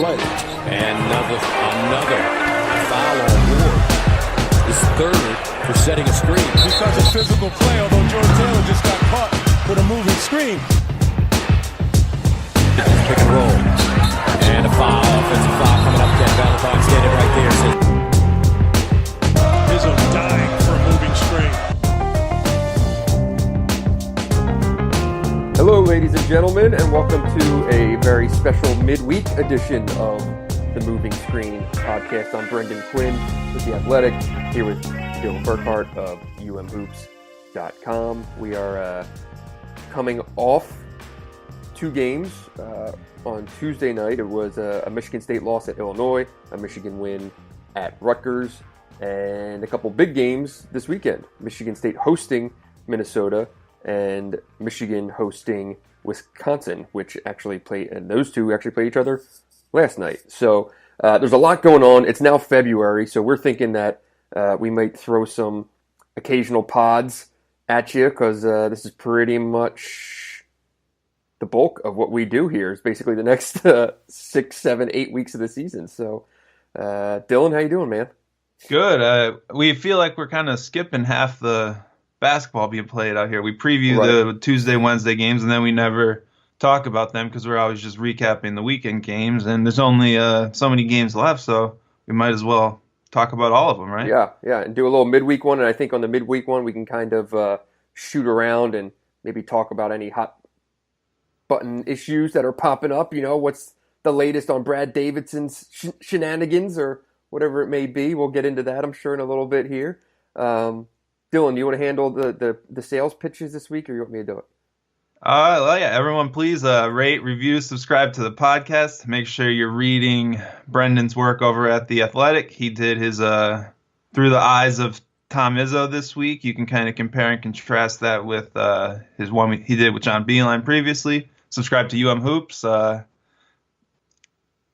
play. And another foul on board. His third for setting a screen. Because of physical play, although Jordan Taylor just got caught with a moving screen. Pick and roll. And a foul. Offensive foul coming up. Ken Valentine standing right there. Izzo dying for a moving screen. Hello, ladies and gentlemen, and welcome to a very special midweek edition of the Moving Screen podcast. I'm Brendan Quinn with The Athletic, here with Bill Burkhart of umhoops.com. We are coming off two games. On Tuesday night, it was a Michigan State loss at Illinois, a Michigan win at Rutgers, and a couple big games this weekend. Michigan State hosting Minnesota, and Michigan hosting Wisconsin, which actually played, and those two actually played each other last night. So there's a lot going on. It's now February, so we're thinking that we might throw some occasional pods at you, because this is pretty much the bulk of what we do here. Is basically the next 6, 7, 8 weeks of the season. So Dylan, how you doing, man? Good. We feel like we're kind of skipping half the basketball being played out here. We preview the Tuesday, Wednesday games, and then we never talk about them because we're always just recapping the weekend games, and there's only so many games left, so we might as well talk about all of them, right? Yeah, and do a little midweek one, and I think on the midweek one we can kind of shoot around and maybe talk about any hot button issues that are popping up. You know, what's the latest on Brad Davidson's shenanigans or whatever it may be. We'll get into that, I'm sure, in a little bit here. Dylan, do you want to handle the sales pitches this week, or you want me to do it? Well, yeah, everyone please rate, review, subscribe to the podcast. Make sure you're reading Brendan's work over at The Athletic. He did his Through the Eyes of Tom Izzo this week. You can kind of compare and contrast that with his one he did with John Beilein previously. Subscribe to Hoops.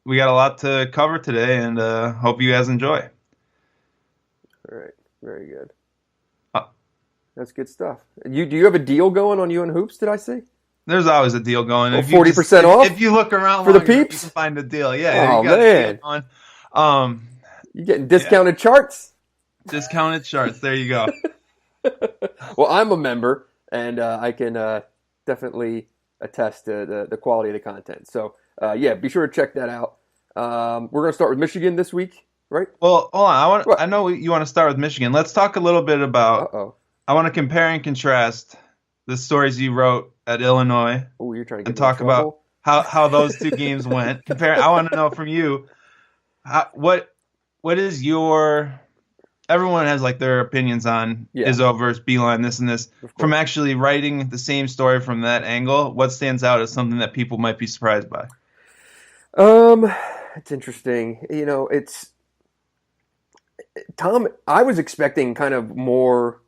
We got a lot to cover today, and hope you guys enjoy. All right, very good. That's good stuff. Do you have a deal going on Hoops? Did I see? There's always a deal going. 40% off. If you look around for the peeps, you can find a deal. Yeah. Oh man, you getting discounted charts? Discounted charts. There you go. Well, I'm a member, and I can definitely attest to the quality of the content. So, be sure to check that out. We're going to start with Michigan this week, right? Well, hold on. I know you want to start with Michigan. Let's talk a little bit about. I want to compare and contrast the stories you wrote at Illinois. Oh, you're trying to and talk about how those two games went. I want to know from you what is your. Everyone has like their opinions on Izzo versus Beilein, this and this. From actually writing the same story from that angle, what stands out as something that people might be surprised by? It's interesting. You know, it's Tom. I was expecting kind of more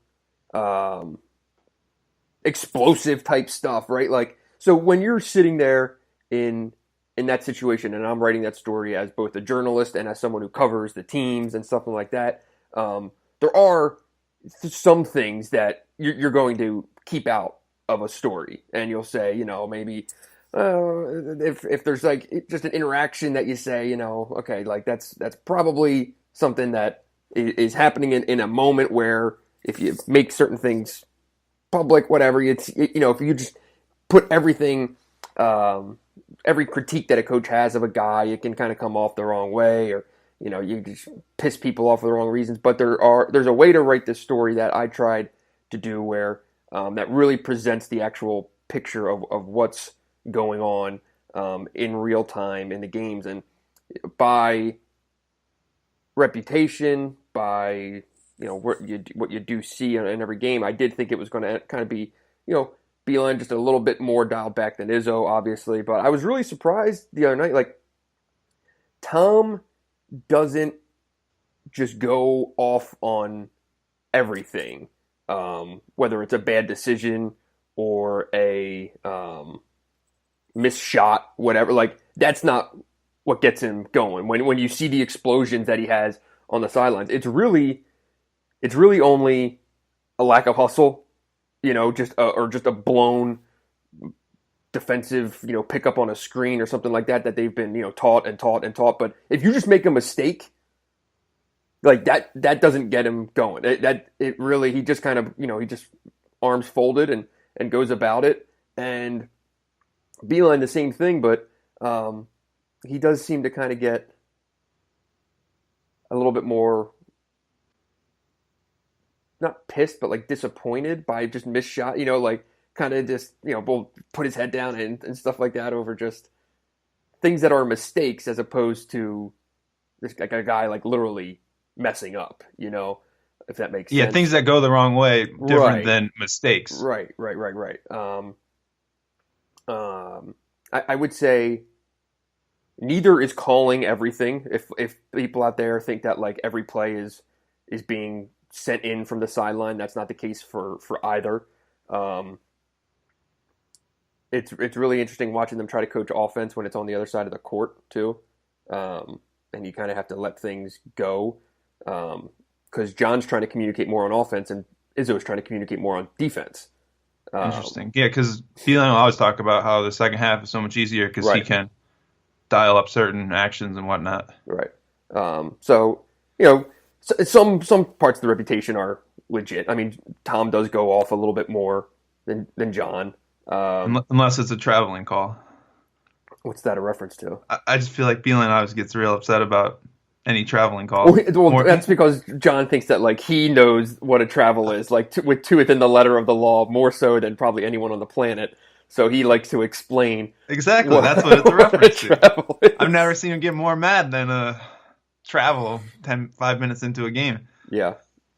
explosive type stuff, right? Like, so when you're sitting there in that situation, and I'm writing that story as both a journalist and as someone who covers the teams and something like that. There are some things that you're going to keep out of a story, and you'll say, you know, maybe if there's like just an interaction that you say, you know, okay, like that's probably something that is happening in a moment where if you make certain things public, whatever, it's, you know, if you just put everything, every critique that a coach has of a guy, it can kind of come off the wrong way, or you know, you just piss people off for the wrong reasons. But there's a way to write this story that I tried to do where that really presents the actual picture of what's going on in real time in the games. And by reputation, by, you know, what you do see in every game, I did think it was going to kind of be, you know, Beilein just a little bit more dialed back than Izzo, obviously. But I was really surprised the other night. Like, Tom doesn't just go off on everything, whether it's a bad decision or a missed shot, whatever. Like, that's not what gets him going. When you see the explosions that he has on the sidelines, it's really only a lack of hustle, you know, just a blown defensive, pickup on a screen or something like that they've been, taught and taught and taught. But if you just make a mistake, like that doesn't get him going. He just kind of, he just arms folded and goes about it. And Beilein, the same thing, but he does seem to kind of get a little bit more, not pissed, but like disappointed by just missed shot, like kind of just, will put his head down and stuff like that over just things that are mistakes as opposed to just like a guy like literally messing up, if that makes sense. Yeah, things that go the wrong way, different than mistakes. Right. I would say neither is calling everything. If people out there think that like every play is being sent in from the sideline, that's not the case for either. It's really interesting watching them try to coach offense when it's on the other side of the court too, and you kind of have to let things go because John's trying to communicate more on offense and Izzo's trying to communicate more on defense. Interesting. Yeah, because Beilein will always talk about how the second half is so much easier because he can dial up certain actions and whatnot. Right. So, some parts of the reputation are legit. I mean, Tom does go off a little bit more than John. Unless it's a traveling call. What's that a reference to? I just feel like Beilein always gets real upset about any traveling call. Well, that's because John thinks that like he knows what a travel is, like with two within the letter of the law, more so than probably anyone on the planet. So he likes to explain. Exactly, that's what it's a reference to. I've never seen him get more mad than a travel 5 minutes into a game. Yeah,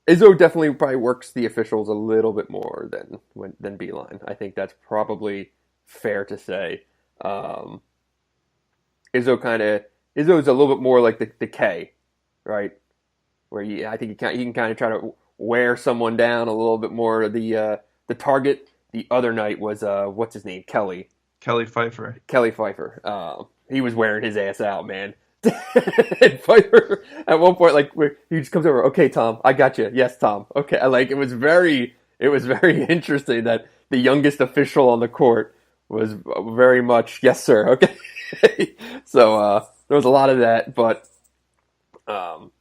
Izzo definitely probably works the officials a little bit more than Beilein. I think that's probably fair to say. Izzo's a little bit more like the K, right? Where I think he can kind of try to wear someone down a little bit more. The target the other night was what's his name? Kelly Pfeiffer. He was wearing his ass out, man. And Pfeiffer at one point, like he just comes over. Okay, Tom, I got you. Yes, Tom. Okay, like it was very interesting that the youngest official on the court was very much yes, sir. Okay, so. There was a lot of that, but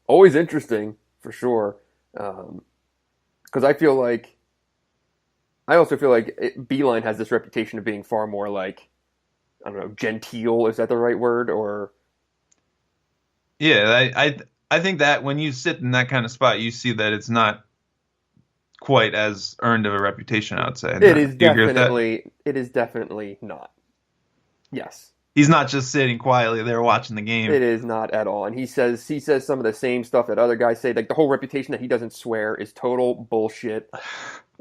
always interesting for sure. Because I also feel like Beilein has this reputation of being far more like, I don't know, genteel. Is that the right word? Or yeah, I think that when you sit in that kind of spot, you see that it's not quite as earned of a reputation. I would say it is definitely not. Yes. He's not just sitting quietly there watching the game. It is not at all. And he says some of the same stuff that other guys say. Like the whole reputation that he doesn't swear is total bullshit.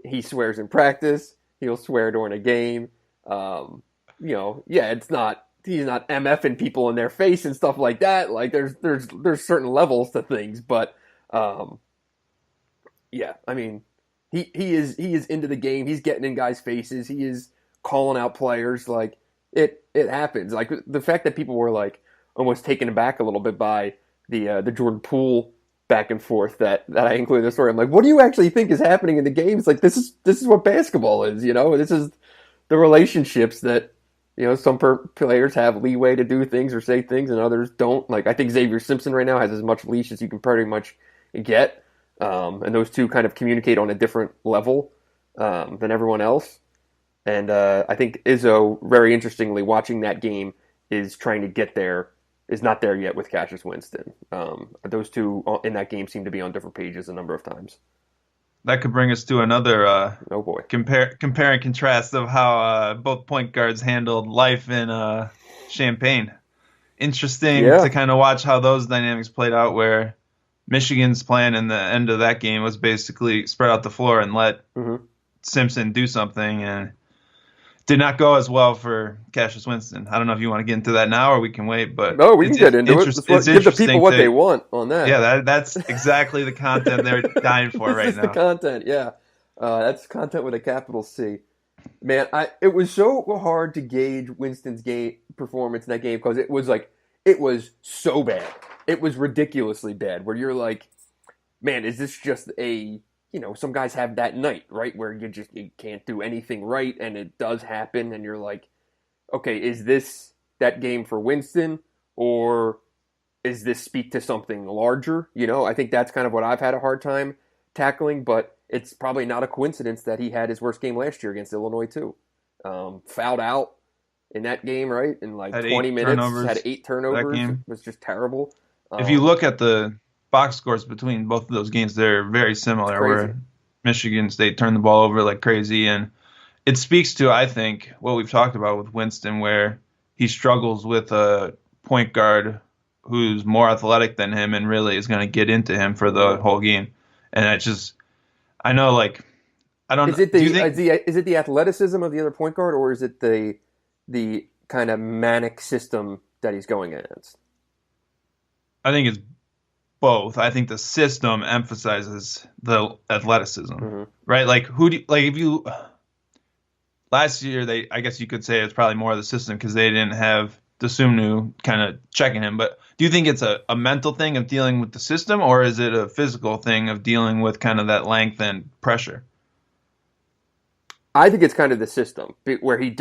He swears in practice. He'll swear during a game. It's not. He's not MFing people in their face and stuff like that. Like there's certain levels to things, but I mean, he is into the game. He's getting in guys' faces. He is calling out players like. It happens. Like the fact that people were like almost taken aback a little bit by the Jordan Poole back and forth that I included in the story. I'm like, what do you actually think is happening in the games? Like this is what basketball is, This is the relationships that some players have leeway to do things or say things and others don't. Like I think Xavier Simpson right now has as much leash as you can pretty much get, and those two kind of communicate on a different level than everyone else. And I think Izzo, very interestingly, watching that game, is trying to get there, is not there yet with Cassius Winston. Those two in that game seem to be on different pages a number of times. That could bring us to another oh boy, compare and contrast of how both point guards handled life in Champaign. Interesting to kind of watch how those dynamics played out, where Michigan's plan in the end of that game was basically spread out the floor and let Simpson do something, and did not go as well for Cassius Winston. I don't know if you want to get into that now or we can wait, but no, we can get into it. Give the people what they want on that. Yeah, that's exactly the content they're dying for right now. The content, yeah. That's content with a capital C. Man, it was so hard to gauge Winston's performance in that game because it was so bad. It was ridiculously bad. Where you're like, man, is this just some guys have that night, right, where you can't do anything right, and it does happen, and you're like, okay, is this that game for Winston, or is this speak to something larger? I think that's kind of what I've had a hard time tackling, but it's probably not a coincidence that he had his worst game last year against Illinois too. Fouled out in that game, right? In like Had 20 minutes, turnovers had 8 that turnovers. It game. was just terrible. If you look at the box scores between both of those games, they're very similar. Where Michigan State turned the ball over like crazy, and it speaks to, I think, what we've talked about with Winston, where he struggles with a point guard who's more athletic than him and really is going to get into him for the whole game. And it's just, I know, like, I don't. Is it do you think, is it the athleticism of the other point guard, or is it the kind of manic system that he's going against? I think it's both. I think the system emphasizes the athleticism, right? Like, if you last year, I guess you could say it's probably more of the system because they didn't have Desumnu kind of checking him. But do you think it's a mental thing of dealing with the system, or is it a physical thing of dealing with kind of that length and pressure? I think it's kind of the system where he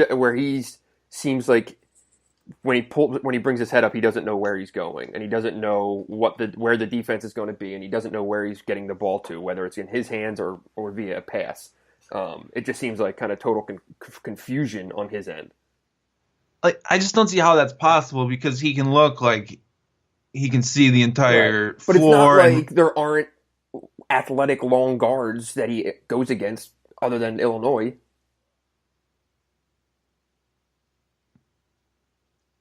seems like when he brings his head up, he doesn't know where he's going, and he doesn't know where the defense is going to be, and he doesn't know where he's getting the ball to, whether it's in his hands or via a pass. It just seems like kind of total confusion on his end. Like, I just don't see how that's possible because he can look like he can see the entire But floor. It's not like there aren't athletic long guards that he goes against other than Illinois.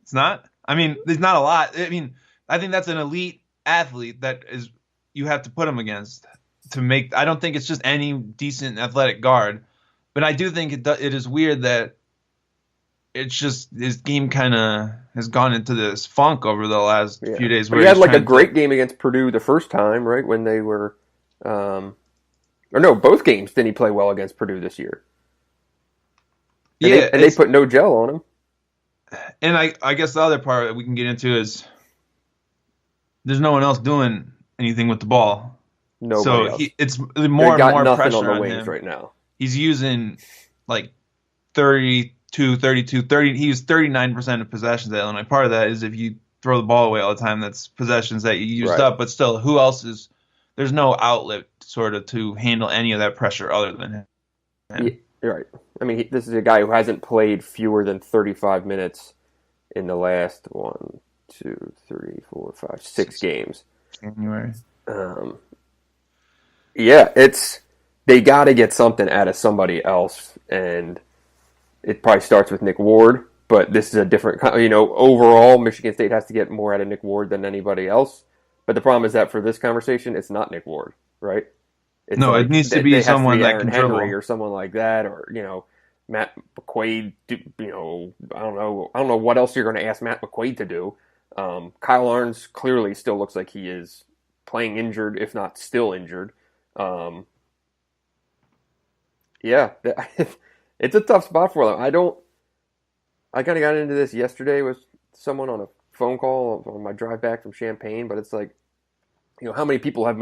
It's not. I mean, there's not a lot. I mean, I think that's an elite athlete that is you have to put him against to make. I don't think it's just any decent athletic guard, but I do think it is weird that it's just his game kind of has gone into this funk over the last few days. But he had like a great game against Purdue the first time, right? When they were, or no, both games didn't he play well against Purdue this year? And they put no gel on him. And I guess the other part that we can get into is there's no one else doing anything with the ball. Nobody else. It's more and more pressure on the on wings him right now. He's using like 32, 32, 30. He used 39% of possessions at Illinois. Part of that is if you throw the ball away all the time, that's possessions that you used up. But still, who else is? There's no outlet sort of to handle any of that pressure other than him. Yeah, you're right. I mean, this is a guy who hasn't played fewer than 35 minutes in the last 6 games. January. They got to get something out of somebody else, and it probably starts with Nick Ward. But this is a different, overall, Michigan State has to get more out of Nick Ward than anybody else. But the problem is that for this conversation, it's not Nick Ward, right? It needs to be someone that can dribble, or someone like that, or Matt McQuaid. I don't know what else you're going to ask Matt McQuaid to do. Kyle Arns clearly still looks like he is playing injured, if not still injured. It's a tough spot for them. I kind of got into this yesterday with someone on a phone call on my drive back from Champaign, but it's like, how many people have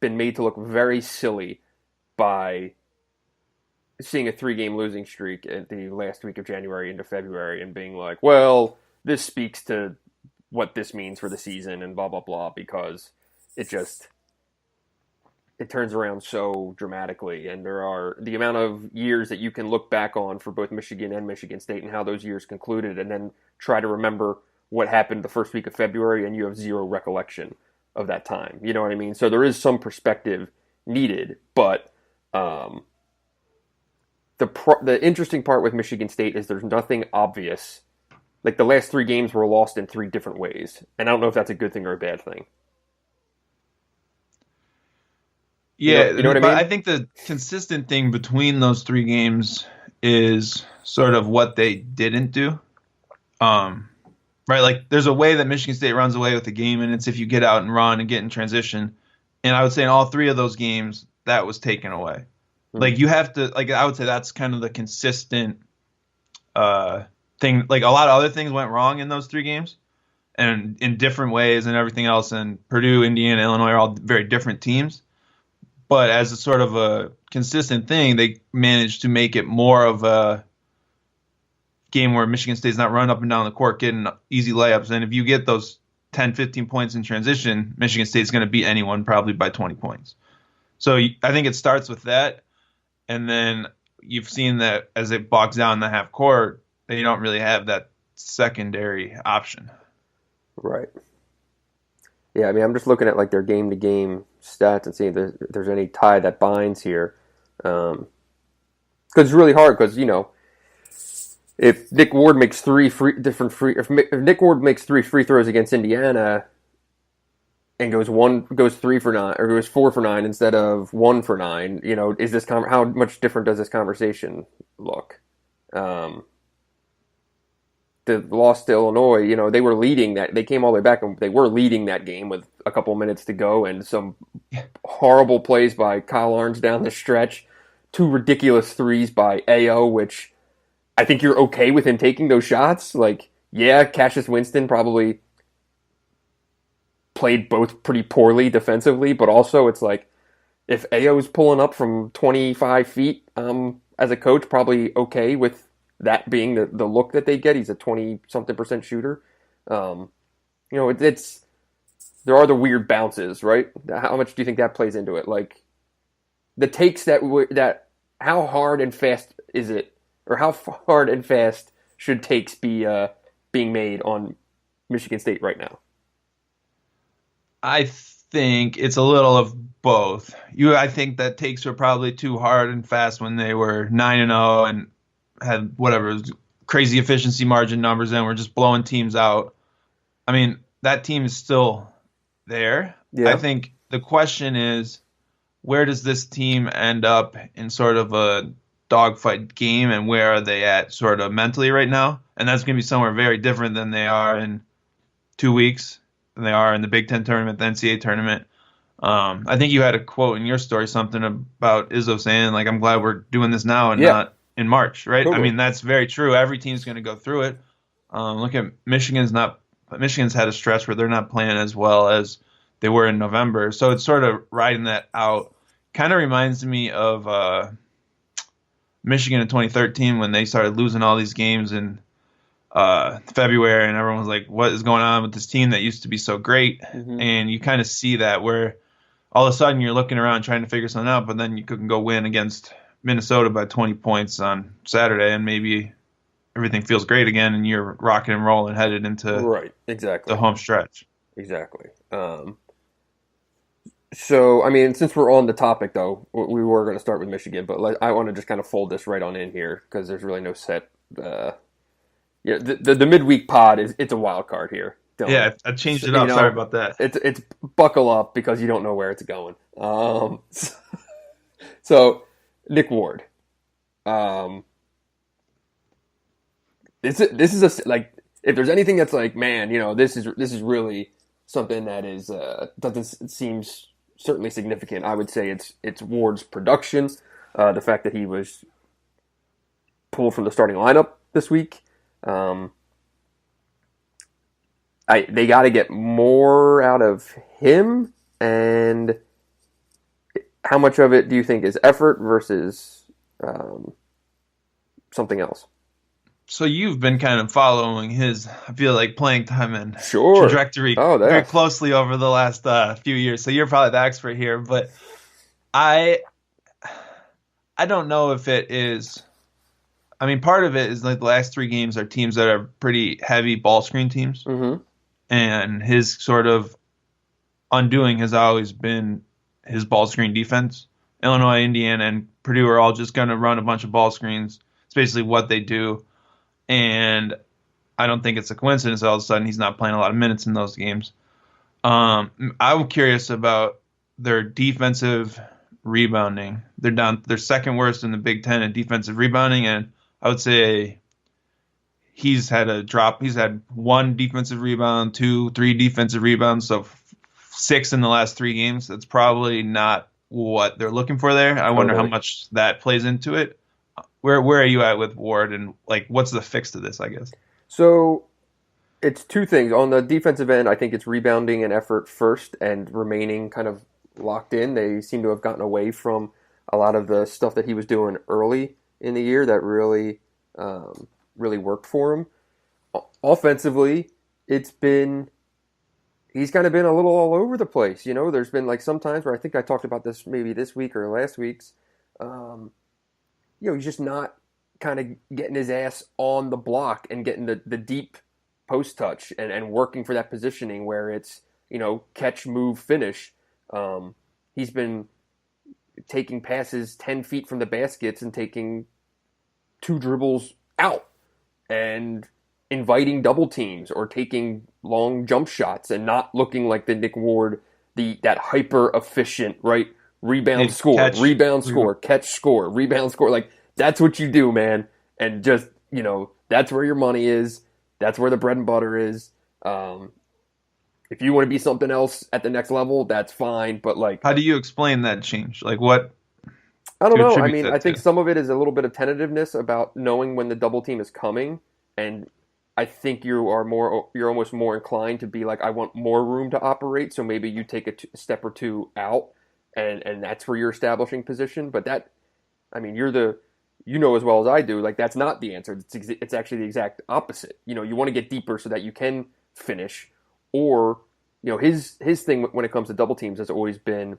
been made to look very silly by seeing a 3-game losing streak at the last week of January into February and being like, well, this speaks to what this means for the season and blah, blah, blah, because it turns around so dramatically. And there are the amount of years that you can look back on for both Michigan and Michigan State and how those years concluded and then try to remember what happened the first week of February and you have zero recollection of that time. You know what I mean? So there is some perspective needed, but the interesting part with Michigan State is there's nothing obvious. Like the last 3 games were lost in 3 different ways. And I don't know if that's a good thing or a bad thing. Yeah, you know what I mean? I think the consistent thing between those 3 games is sort of what they didn't do. Right, like there's a way that Michigan State runs away with the game, and it's if you get out and run and get in transition. And I would say in all 3 of those games, that was taken away. Mm-hmm. Like you have to, like I would say that's kind of the consistent thing. Like a lot of other things went wrong in those 3 games, and in different ways and everything else. And Purdue, Indiana, Illinois are all very different teams. But as a sort of a consistent thing, they managed to make it more of a game where Michigan State's not running up and down the court getting easy layups. And if you get those 10, 15 points in transition, Michigan State's going to beat anyone probably by 20 points. So I think it starts with that. And then you've seen that as it bogs down the half court, they don't really have that secondary option. Right. Yeah, I mean, I'm just looking at like their game-to-game stats and seeing if there's any tie that binds here. Because it's really hard because, if Nick Ward makes if Nick Ward makes 3 free throws against Indiana and goes 3 for 9 or goes 4 for 9 instead of 1 for 9, is this how much different does this conversation look? The loss to Illinois, they were leading that. They came all the way back and they were leading that game with a couple minutes to go, and some horrible plays by Kyle Arns down the stretch, 2 ridiculous threes by AO, which I think you're okay with him taking those shots. Like, yeah, Cassius Winston probably played both pretty poorly defensively, but also it's like, if AO's pulling up from 25 feet, as a coach, probably okay with that being the look that they get. He's a 20-something% shooter. It's there are the weird bounces, right? How much do you think that plays into it? Like, the takes that how hard and fast is it? Or how hard and fast should takes be being made on Michigan State right now? I think it's a little of both. I think that takes were probably too hard and fast when they were 9-0 and had whatever crazy efficiency margin numbers and were just blowing teams out. I mean, that team is still there. Yeah. I think the question is, where does this team end up in sort of a dogfight game, and where are they at sort of mentally right now? And that's going to be somewhere very different than they are in 2 weeks, than they are in the Big Ten tournament, the NCAA tournament. I think you had a quote in your story, something about Izzo saying, like, I'm glad we're doing this now and not in March, right? Totally. I mean, that's very true. Every team's going to go through it. Look at Michigan's had a stretch where they're not playing as well as they were in November. So it's sort of riding that out. Kind of reminds me of Michigan in 2013 when they started losing all these games in February, and everyone was like, what is going on with this team that used to be so great? Mm-hmm. And you kind of see that where all of a sudden you're looking around trying to figure something out, but then you can go win against Minnesota by 20 points on Saturday, and maybe everything feels great again, and you're rocking and rolling headed into the home stretch. Exactly. So, I mean, since we're on the topic, though, we were going to start with Michigan, but I want to just kind of fold this right on in here because there's really no set. The midweek pod it's a wild card here. Dylan. Yeah, I changed it up. Sorry about that. It's buckle up because you don't know where it's going. So Nick Ward, this is if there's anything that's like, man, this is really something that is doesn't seems certainly significant. I would say it's Ward's production, the fact that he was pulled from the starting lineup this week. They got to get more out of him, and how much of it do you think is effort versus something else? So you've been kind of following his, I feel like, playing time and trajectory very closely over the last few years. So you're probably the expert here, but I don't know if it is. I mean, part of it is like the last 3 games are teams that are pretty heavy ball screen teams, mm-hmm. and his sort of undoing has always been his ball screen defense. Illinois, Indiana, and Purdue are all just going to run a bunch of ball screens. It's basically what they do. And I don't think it's a coincidence all of a sudden he's not playing a lot of minutes in those games. I'm curious about their defensive rebounding. They're second worst in the Big Ten in defensive rebounding, and I would say he's had a drop. He's had 1 defensive rebound, 2, 3 defensive rebounds, so 6 in the last 3 games. That's probably not what they're looking for there. I wonder how much that plays into it. Where are you at with Ward, and like what's the fix to this, I guess? So it's 2 things. On the defensive end, I think it's rebounding and effort first and remaining kind of locked in. They seem to have gotten away from a lot of the stuff that he was doing early in the year that really really worked for him. Offensively, he's kind of been a little all over the place. There's been like some times where I think I talked about this maybe this week or last week's. He's just not kind of getting his ass on the block and getting the deep post touch and working for that positioning where it's, catch, move, finish. He's been taking passes 10 feet from the baskets and taking 2 dribbles out and inviting double teams or taking long jump shots and not looking like the Nick Ward, that hyper efficient, right? Rebound, score, catch, rebound, score, catch, score, rebound, score. Like, that's what you do, man. And just, that's where your money is. That's where the bread and butter is. If you want to be something else at the next level, that's fine. But like, how do you explain that change? Like, what? I don't know. I mean, I think some of it is a little bit of tentativeness about knowing when the double team is coming. And I think you're almost more inclined to be like, I want more room to operate. So maybe you take a step or two out. And that's where you're establishing position. But that, I mean, you know as well as I do, like that's not the answer. It's actually the exact opposite. You want to get deeper so that you can finish. Or, his thing when it comes to double teams has always been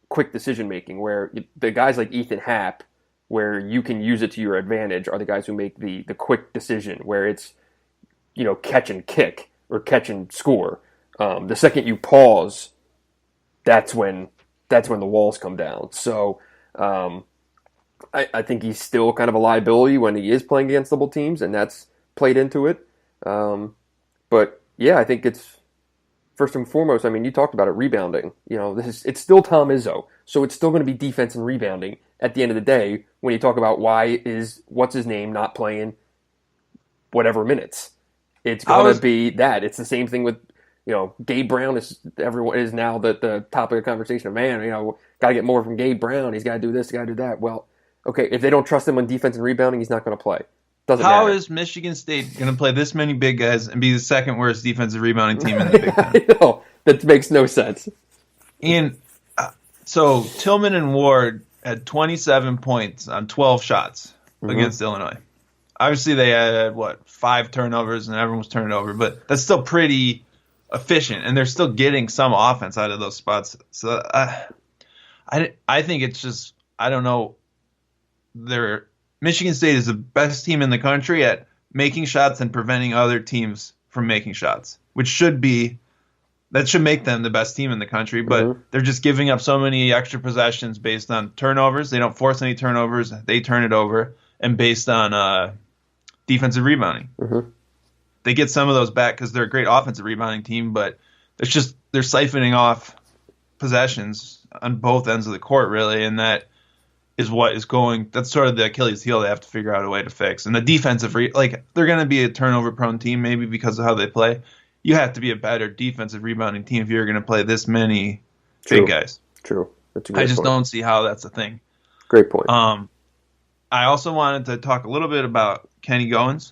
quick decision making, where the guys like Ethan Happ, where you can use it to your advantage, are the guys who make the quick decision, where it's, catch and kick or catch and score. The second you pause, that's when the walls come down. So I think he's still kind of a liability when he is playing against double teams, and that's played into it. But yeah, I think it's first and foremost. I mean, you talked about it, rebounding. It's still Tom Izzo, so it's still going to be defense and rebounding at the end of the day. When you talk about what's his name not playing whatever minutes, it's going to be that. It's the same thing with. Gabe Brown is now the topic of conversation. Man, got to get more from Gabe Brown. He's got to do this, got to do that. Well, okay, if they don't trust him on defense and rebounding, he's not going to play. Doesn't matter. How is Michigan State going to play this many big guys and be the second worst defensive rebounding team in the Big Ten? I know. That makes no sense. And so Tillman and Ward had 27 points on 12 shots against Illinois. Obviously, they had, 5 turnovers, and everyone was turning over, but that's still pretty efficient, and they're still getting some offense out of those spots. So I think it's just, I don't know. Michigan State is the best team in the country at making shots and preventing other teams from making shots, which should make them the best team in the country. But they're just giving up so many extra possessions based on turnovers. They don't force any turnovers. They turn it over, and based on defensive rebounding. They get some of those back because they're a great offensive rebounding team, but they're siphoning off possessions on both ends of the court, really, and that is what is going. That's sort of the Achilles heel they have to figure out a way to fix. And the defensive, they're going to be a turnover-prone team maybe because of how they play. You have to be a better defensive rebounding team if you're going to play this many big guys. True. That's a great I just point. don't see how that's a thing. Great point. I also wanted to talk a little bit about Kenny Goins.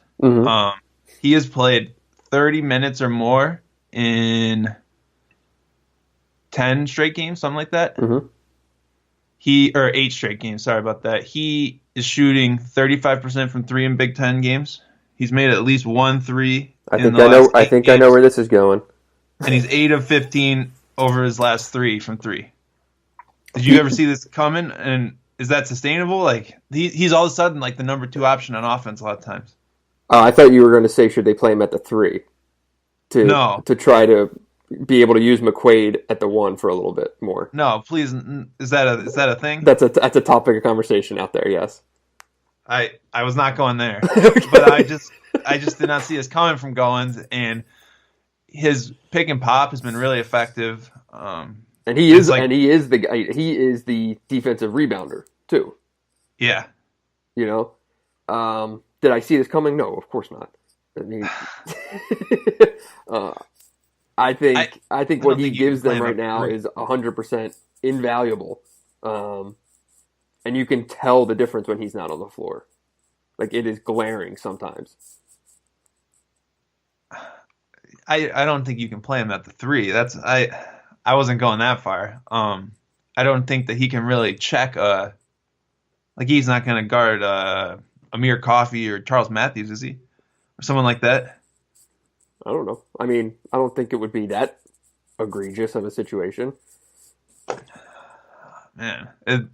He has played 30 minutes or more in 10 straight games, something like that. 8 straight games. Sorry about that. He is shooting 35% from 3 in Big Ten games. He's made at least 1 3. I think I know where this is going. And he's 8 of 15 over his last 3 from 3. Did you ever see this coming? And is that sustainable? Like he's all of a sudden like the number 2 option on offense a lot of times. I thought you were going to say, should they play him at the 3 to try to be able to use McQuaid at the 1 for a little bit more? No, please. Is that a thing? That's a topic of conversation out there. Yes. I was not going there, but I just did not see this coming from Goins, and his pick and pop has been really effective. And he is the defensive rebounder too. Yeah. Did I see this coming? No, of course not. I mean, I think what he gives them right now is 100% invaluable. And you can tell the difference when he's not on the floor. Like, it is glaring sometimes. I don't think you can play him at the 3. I wasn't going that far. I don't think that he can really check a Like he's not going to guard Amir Coffey or Charles Matthews, is he? Or someone like that? I don't know. I mean, I don't think it would be that egregious of a situation. Man,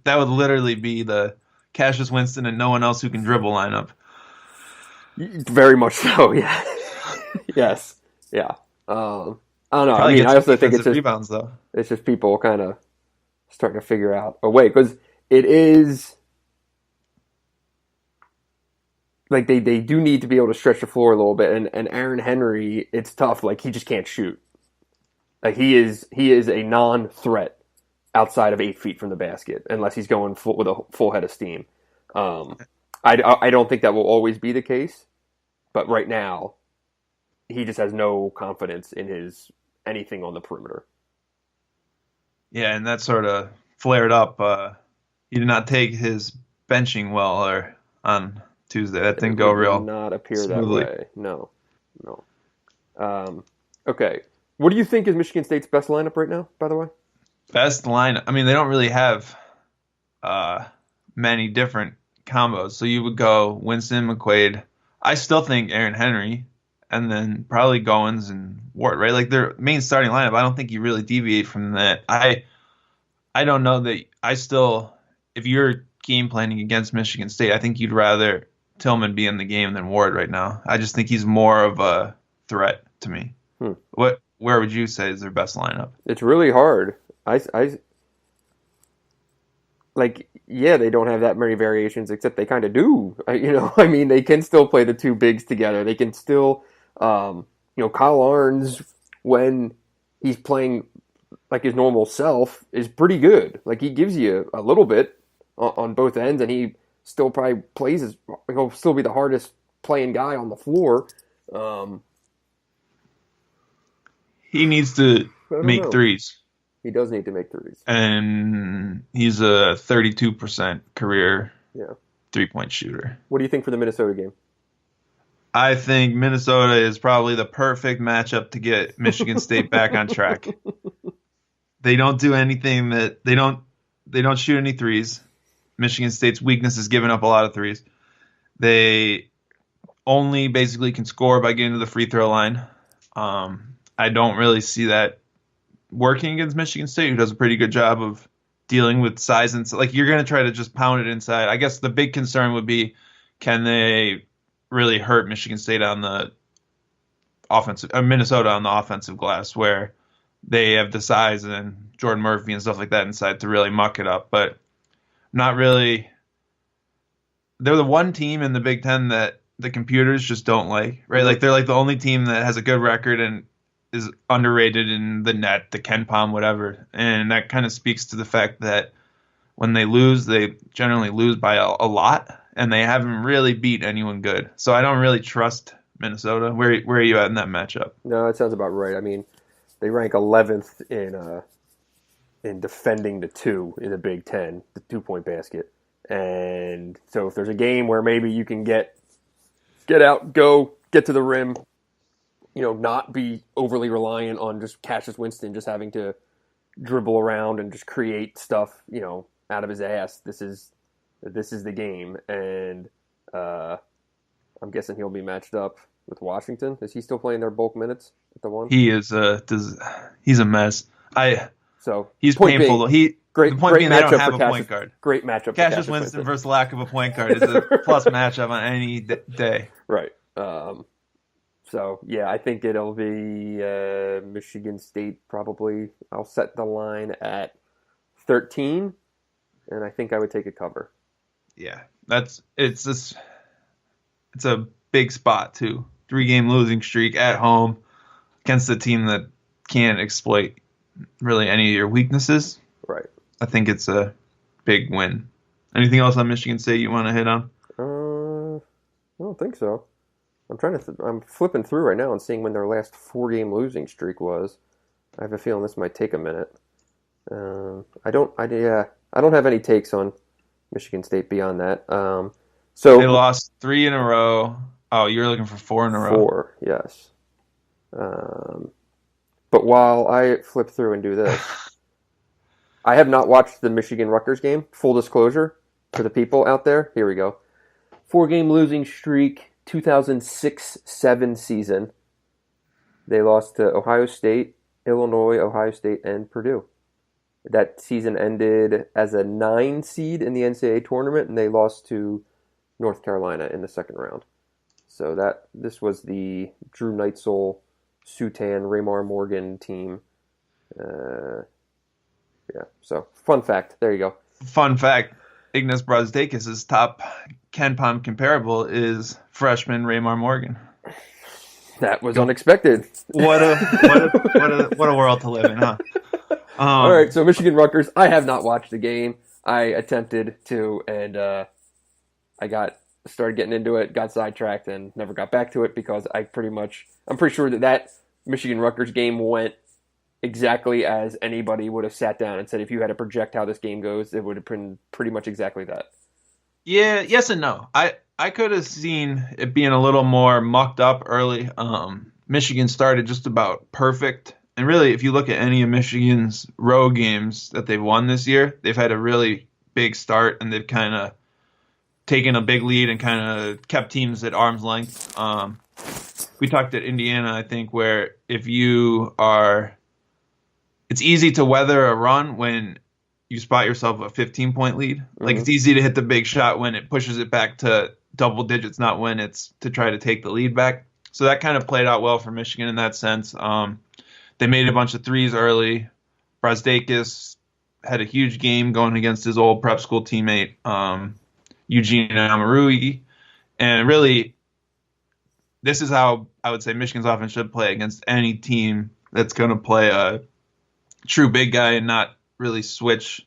that would literally be the Cassius Winston and no one else who can dribble lineup. Very much so, yeah. Yes, yeah. I don't know. Probably I mean, gets I also think it's just rebounds though. It's just people kind of starting to figure out a way because it is like they do need to be able to stretch the floor a little bit, and Aaron Henry, it's tough. Like he just can't shoot. Like he is a non-threat outside of 8 feet from the basket unless he's going full, with a full head of steam. I don't think that will always be the case, but right now he just has no confidence in his anything on the perimeter. Yeah, and that sort of flared up. He did not take his benching well or on Tuesday. That didn't go real. Did not appear smoothly. that way. No. Okay. What do you think is Michigan State's best lineup right now, by the way? Best lineup. I mean, they don't really have many different combos. So you would go Winston, McQuaid. I still think Aaron Henry, and then probably Goins and Ward, right? Like their main starting lineup. I don't think you really deviate from that. I don't know that I still, if you're game planning against Michigan State, I think you'd rather Tillman be in the game than Ward right now. I just think he's more of a threat to me. Where would you say is their best lineup? It's really hard. Yeah, they don't have that many variations, except they kind of do. I mean, they can still play the two bigs together. They can still, Kyle Arns, when he's playing like his normal self, is pretty good. Like he gives you a little bit on both ends, and he still probably he'll still be the hardest playing guy on the floor. He needs to make threes. He does need to make threes. And he's a 32% career 3-point shooter. What do you think for the Minnesota game? I think Minnesota is probably the perfect matchup to get Michigan State back on track. They don't do anything that they don't shoot any threes. Michigan State's weakness is giving up a lot of threes. They only basically can score by getting to the free throw line. I don't really see that working against Michigan State, who does a pretty good job of dealing with size and like you're going to try to just pound it inside. I guess the big concern would be, can they really hurt Michigan State on the offensive, Minnesota on the offensive glass, where they have the size and Jordan Murphy and stuff like that inside to really muck it up, but not really. They're the one team in the Big Ten that the computers just don't like, right? Like they're like the only team that has a good record and is underrated in the net, the Ken Palm, whatever. And that kind of speaks to the fact that when they lose, they generally lose by a lot, and they haven't really beat anyone good. So I don't really trust Minnesota. Where are you at in that matchup? No, that sounds about right. I mean, they rank 11th in defending the two in the Big Ten, the 2-point basket. And so if there's a game where maybe you can get out, go, get to the rim, not be overly reliant on just Cassius Winston just having to dribble around and just create stuff, out of his ass. This is the game, and I'm guessing he'll be matched up with Washington. Is he still playing their bulk minutes at the one? He is. He's a mess. He's painful. Great the point being they matchup don't have for a Cassius, point guard. Great matchup. Cassius Winston versus lack of a point guard is a plus matchup on any day. Right. So, yeah, I think it'll be Michigan State probably. I'll set the line at 13, and I think I would take a cover. Yeah, it's a big spot, too. 3-game losing streak at home against a team that can't exploit really any of your weaknesses. Right. I think it's a big win. Anything else on Michigan State you want to hit on? I don't think so. I'm flipping through right now and seeing when their last 4-game losing streak was. I have a feeling this might take a minute. I don't have any takes on Michigan State beyond that. So they lost 3 in a row. Oh, you're looking for 4 in a row. 4, yes. But while I flip through and do this, I have not watched the Michigan Rutgers game. Full disclosure, for the people out there. Here we go. 4-game losing streak, 2006-7 season. They lost to Ohio State, Illinois, Ohio State, and Purdue. That season ended as a 9 seed in the NCAA tournament, and they lost to North Carolina in the second round. So this was the Drew Neitzel, Sutan, Raymar Morgan team. So fun fact. There you go. Fun fact, Ignas Brazdeikis' top Ken Palm comparable is freshman Raymar Morgan. That was unexpected. What a world to live in, huh? All right, so Michigan Rutgers. I have not watched the game. I attempted to, and I started getting into it, got sidetracked, and never got back to it because I'm pretty sure that Michigan Rutgers game went exactly as anybody would have sat down and said, if you had to project how this game goes, it would have been pretty much exactly that. Yeah, yes and no. I could have seen it being a little more mucked up early. Michigan started just about perfect. And really, if you look at any of Michigan's road games that they've won this year, they've had a really big start, and they've kind of taken a big lead and kind of kept teams at arm's length. We talked at Indiana, I think, where it's easy to weather a run when you spot yourself a 15-point lead. Like, it's easy to hit the big shot when it pushes it back to double digits, not when it's to try to take the lead back. So that kind of played out well for Michigan in that sense. They made a bunch of threes early. Brazdeikis had a huge game going against his old prep school teammate, Eugene Amarugi. And really, this is how I would say Michigan's offense should play against any team that's going to play a true big guy and not really switch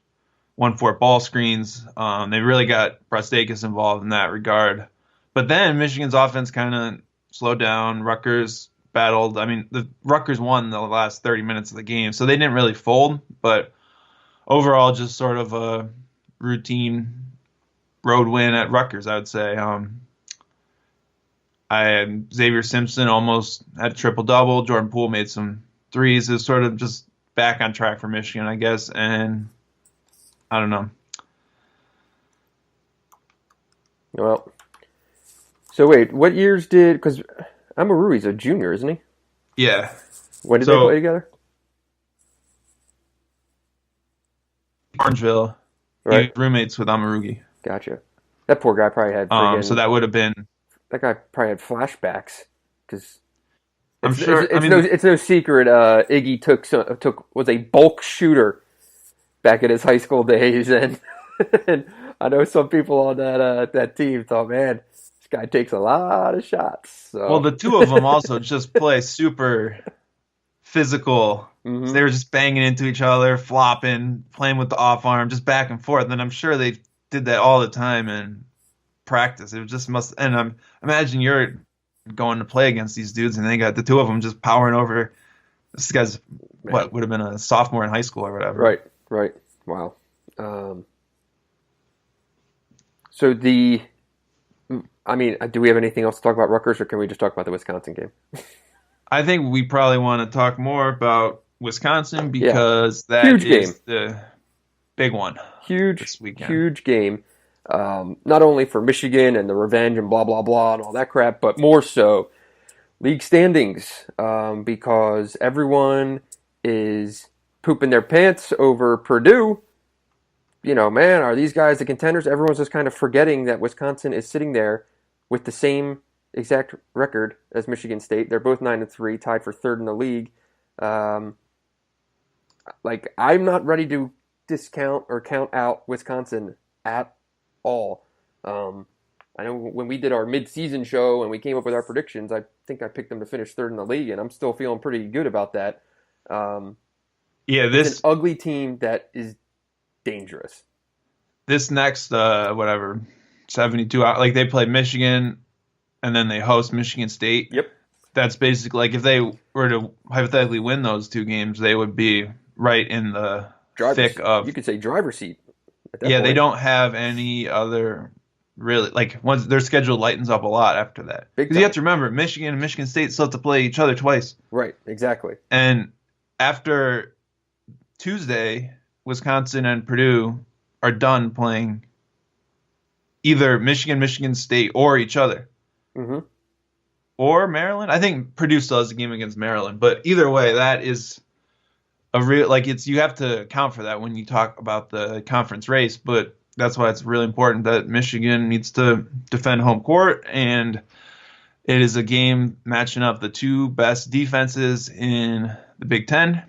1-4 ball screens. They really got Brazdeikis involved in that regard. But then Michigan's offense kind of slowed down. Rutgers battled. I mean, the Rutgers won the last 30 minutes of the game, so they didn't really fold. But overall, just sort of a routine road win at Rutgers, I would say. Xavier Simpson almost had a triple-double. Jordan Poole made some threes. It was sort of just back on track for Michigan, I guess. And I don't know. Well, so wait, what years did... Because Amarui's a junior, isn't he? Yeah. When did they play together? Orangeville. Right. He was roommates with Amarugi. Gotcha. That poor guy probably had So that would have been... That guy probably had flashbacks because I'm sure. It's no secret. Iggy was a bulk shooter back in his high school days, and I know some people on that team thought, man, this guy takes a lot of shots. So. Well, the two of them also just play super physical. Mm-hmm. So they were just banging into each other, flopping, playing with the off arm, just back and forth. And I'm sure they did that all the time in practice. It just must. And imagine you're going to play against these dudes, and they got the two of them just powering over. This guy's what would have been a sophomore in high school or whatever. Right. Wow. So do we have anything else to talk about Rutgers, or can we just talk about the Wisconsin game? I think we probably want to talk more about Wisconsin because that huge is game. the big one. Huge game. Not only for Michigan and the revenge and blah, blah, blah and all that crap, but more so league standings because everyone is pooping their pants over Purdue. You know, man, are these guys the contenders? Everyone's just kind of forgetting that Wisconsin is sitting there with the same exact record as Michigan State. They're both 9-3, tied for third in the league. I'm not ready to discount or count out Wisconsin at all. I know when we did our mid-season show and we came up with our predictions, I think I picked them to finish third in the league, and I'm still feeling pretty good about that. It's an ugly team that is dangerous. This next 72 hours, like they play Michigan and then they host Michigan State. Yep. That's basically like if they were to hypothetically win those two games, they would be right in the thick of. You could say driver's seat. Yeah, they don't have any other really once their schedule lightens up a lot after that. Because you have to remember, Michigan and Michigan State still have to play each other twice. Right, exactly. And after Tuesday, Wisconsin and Purdue are done playing either Michigan, Michigan State, or each other. Mm-hmm. Or Maryland. I think Purdue still has a game against Maryland. But either way, that is a real, like, it's, you have to account for that when you talk about the conference race. But that's why it's really important that Michigan needs to defend home court, and it is a game matching up the two best defenses in the Big Ten,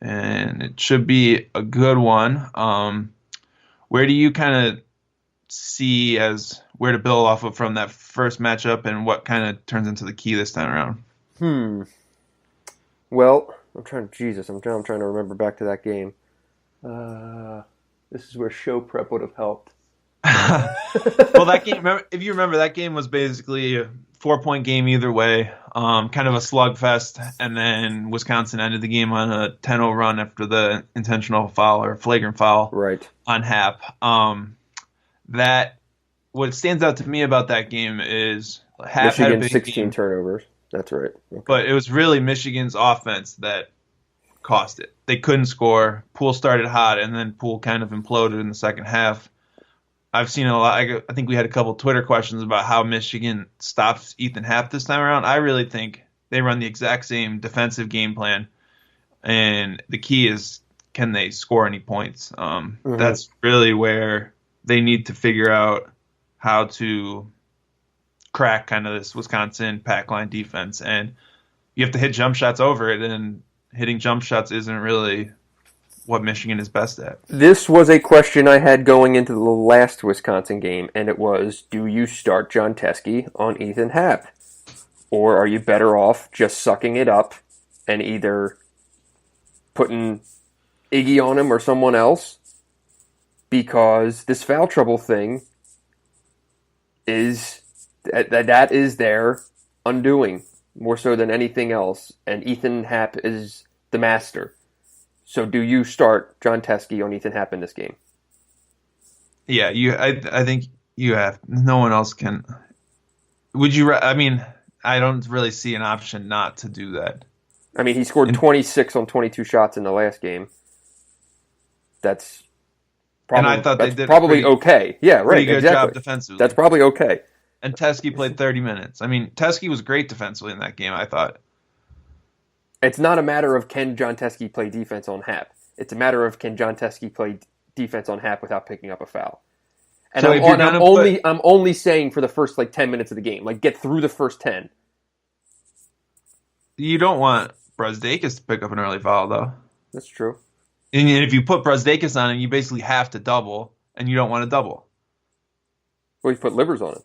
and it should be a good one. Where do you kind of see as where to build off of from that first matchup, and what kind of turns into the key this time around? Well, I'm trying to remember back to that game. This is where show prep would have helped. Well, that game, if you remember, that game was basically a 4-point game either way, kind of a slugfest, and then Wisconsin ended the game on a 10-0 run after the intentional foul or flagrant foul on Hap. That what stands out to me about that game is Hap had a big 16 game, turnovers. That's right. Okay. but it was really Michigan's offense that cost it. They couldn't score. Poole started hot, and then Poole kind of imploded in the second half. I've seen a lot. I think we had a couple Twitter questions about how Michigan stops Ethan Happ this time around. I really think they run the exact same defensive game plan, and the key is, can they score any points? That's really where they need to figure out how to crack kind of this Wisconsin pack line defense, and you have to hit jump shots over it, and hitting jump shots isn't really what Michigan is best at. This was a question I had going into the last Wisconsin game, and it was, do you start John Teske on Ethan Happ? Or are you better off just sucking it up and either putting Iggy on him or someone else? Because this foul trouble thing is that is their undoing more so than anything else, and Ethan Happ is the master. So do you start John Teske on Ethan Happ in this game? Yeah, I think you have. No one else can. Would you? I mean, I don't really see an option not to do that. I mean, he scored 26 on 22 shots in the last game. That's probably, and I thought they did probably okay. Yeah, right. Pretty good exactly. job defensively. That's probably okay. And Teske played 30 minutes. I mean, Teske was great defensively in that game, I thought. It's not a matter of can John Teske play defense on Happ. It's a matter of can John Teske play defense on Happ without picking up a foul. And so I'm only saying for the first 10 minutes of the game, get through the first 10. You don't want Brasdeikis to pick up an early foul, though. That's true. And if you put Brasdeikis on him, you basically have to double, and you don't want to double. Well, you put Livers on it.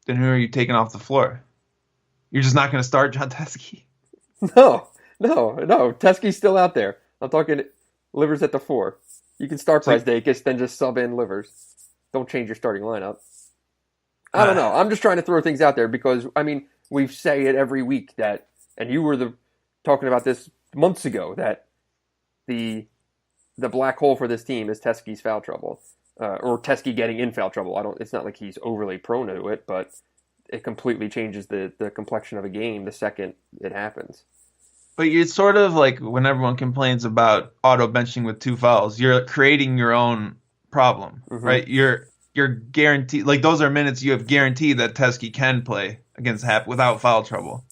Then who are you taking off the floor? You're just not going to start John Teske? No. Teske's still out there. I'm talking Livers at the 4. You can start Brasdeikis, then just sub in Livers. Don't change your starting lineup. I don't know. I'm just trying to throw things out there because, I mean, we say it every week that, and you were talking about this months ago, that the black hole for this team is Teske's foul trouble. Or Teske getting in foul trouble. It's not like he's overly prone to it, but it completely changes the complexion of a game the second it happens. But it's sort of like when everyone complains about auto benching with 2 fouls, you're creating your own problem, right? You're guaranteed, those are minutes you have guaranteed that Teske can play against Happ without foul trouble.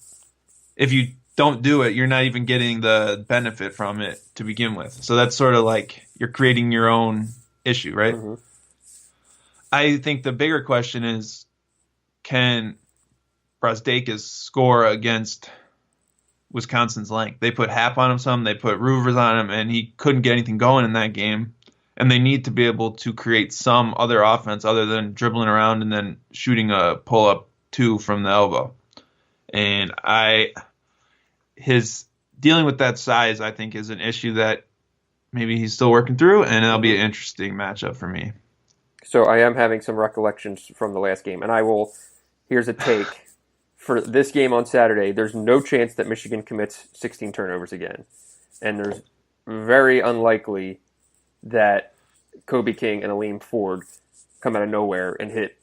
If you don't do it, you're not even getting the benefit from it to begin with. So that's sort of like you're creating your own issue, right? I think the bigger question is, can Brasdeikis score against Wisconsin's length? They put Happ on him some, they put Ruvers on him, and he couldn't get anything going in that game. And they need to be able to create some other offense other than dribbling around and then shooting a pull-up 2 from the elbow. And his dealing with that size, I think, is an issue that maybe he's still working through, and it'll be an interesting matchup for me. So I am having some recollections from the last game, and here's a take. For this game on Saturday, there's no chance that Michigan commits 16 turnovers again. And there's very unlikely that Kobe King and Aleem Ford come out of nowhere and hit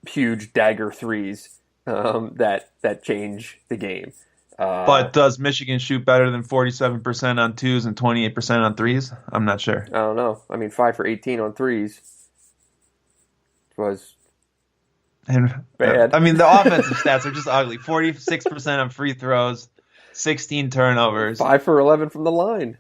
huge dagger threes that change the game. But does Michigan shoot better than 47% on 2s and 28% on 3s? I'm not sure. I don't know. I mean, 5 for 18 on 3s. was And bad. I mean, the offensive stats are just ugly. 46% on free throws, 16 turnovers. 5 for 11 from the line.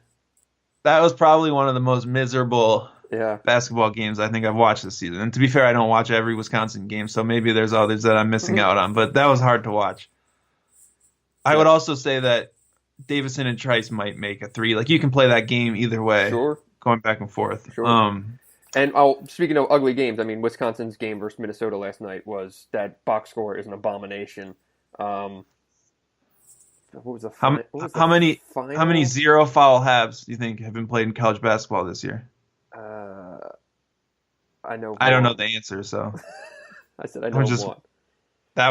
That was probably one of the most miserable Yeah. basketball games I think I've watched this season. And to be fair, I don't watch every Wisconsin game, so maybe there's others that I'm missing out on. But that was hard to watch. I would also say that Davison and Trice might make a three. Like, you can play that game either way, Sure. going back and forth. Sure. And speaking of ugly games, I mean, Wisconsin's game versus Minnesota last night was that box score is an abomination. What was the How many zero foul halves do you think have been played in college basketball this year? I know. I don't know the answer, so I said I know one.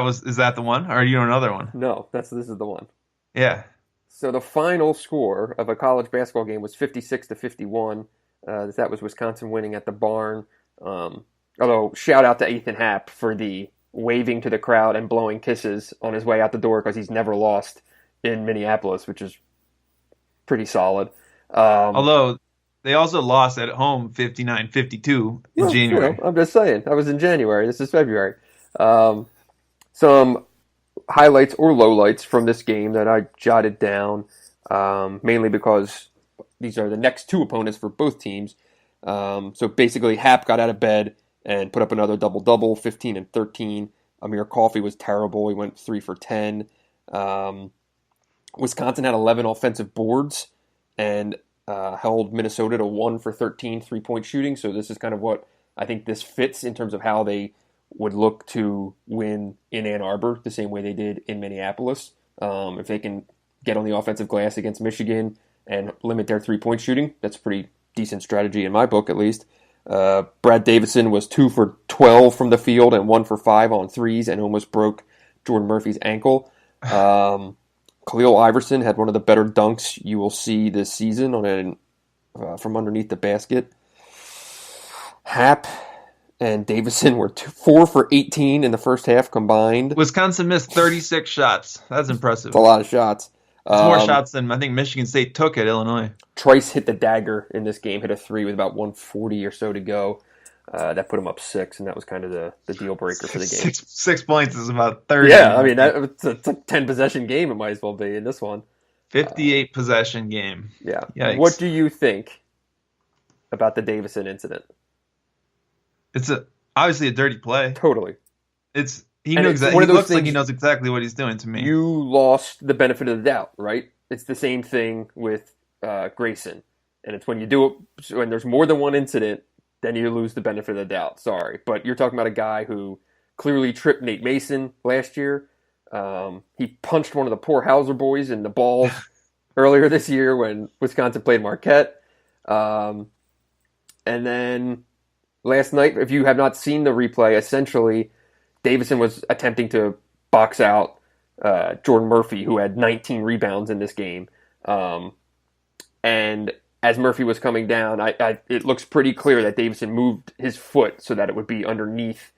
Is that the one, or you know another one? No, this is the one. Yeah. So the final score of a college basketball game was 56-51. That was Wisconsin winning at the barn. Although, shout out to Ethan Happ for the waving to the crowd and blowing kisses on his way out the door because he's never lost in Minneapolis, which is pretty solid. Although they also lost at home 59-52 in January. I'm just saying. I was in January. This is February. Some highlights or lowlights from this game that I jotted down, mainly because these are the next two opponents for both teams. So basically, Happ got out of bed and put up another double-double, 15 and 13. Amir Coffey was terrible. He went 3 for 10. Wisconsin had 11 offensive boards and held Minnesota to 1 for 13 three-point shooting. So this is kind of what I think this fits in terms of how they would look to win in Ann Arbor the same way they did in Minneapolis. If they can get on the offensive glass against Michigan and limit their three-point shooting, that's a pretty decent strategy in my book, at least. Brad Davison was 2 for 12 from the field and 1 for 5 on threes and almost broke Jordan Murphy's ankle. Khalil Iverson had one of the better dunks you will see this season from underneath the basket. Happ and Davison were 4 for 18 in the first half combined. Wisconsin missed 36 shots. That's impressive. It's a lot of shots. It's more shots than I think Michigan State took at Illinois. Trice hit the dagger in this game, hit a 3 with about 140 or so to go. That put him up 6, and that was kind of the deal breaker for the game. 6 points is about 30. Yeah, I mean, it's a 10-possession game, it might as well be in this one. 58 possession game. Yeah. Yikes. What do you think about the Davison incident? It's obviously a dirty play. Totally. He looks like he knows exactly what he's doing to me. You lost the benefit of the doubt, right? It's the same thing with Grayson. And it's when you do it, when there's more than one incident, then you lose the benefit of the doubt. Sorry. But you're talking about a guy who clearly tripped Nate Mason last year. He punched one of the poor Hauser boys in the balls earlier this year when Wisconsin played Marquette. And then last night, if you have not seen the replay, essentially Davison was attempting to box out Jordan Murphy, who had 19 rebounds in this game. And as Murphy was coming down, it looks pretty clear that Davison moved his foot so that it would be underneath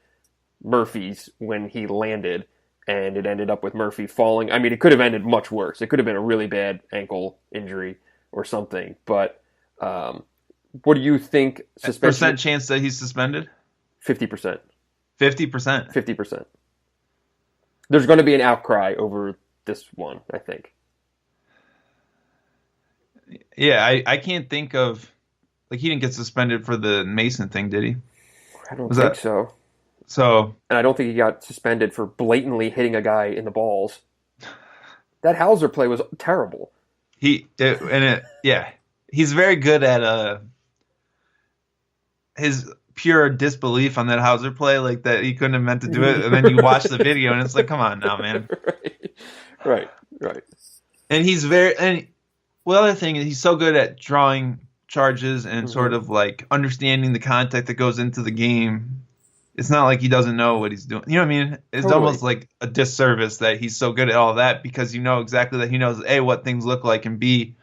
Murphy's when he landed, and it ended up with Murphy falling. I mean, it could have ended much worse. It could have been a really bad ankle injury or something. But what do you think? Percent chance that he's suspended? 50%. 50%? 50%. There's going to be an outcry over this one, I think. Yeah, I can't think of... Like, he didn't get suspended for the Mason thing, did he? I don't think so. So... And I don't think he got suspended for blatantly hitting a guy in the balls. That Hauser play was terrible. He's very good at his pure disbelief on that Hauser play, like that he couldn't have meant to do it, and then you watch the video and it's like, come on now, man. Right. And the other thing is he's so good at drawing charges and sort of like understanding the context that goes into the game. It's not like he doesn't know what he's doing. You know what I mean? It's Totally. almost like a disservice that he's so good at all that, because you know exactly that he knows A, what things look like, and B,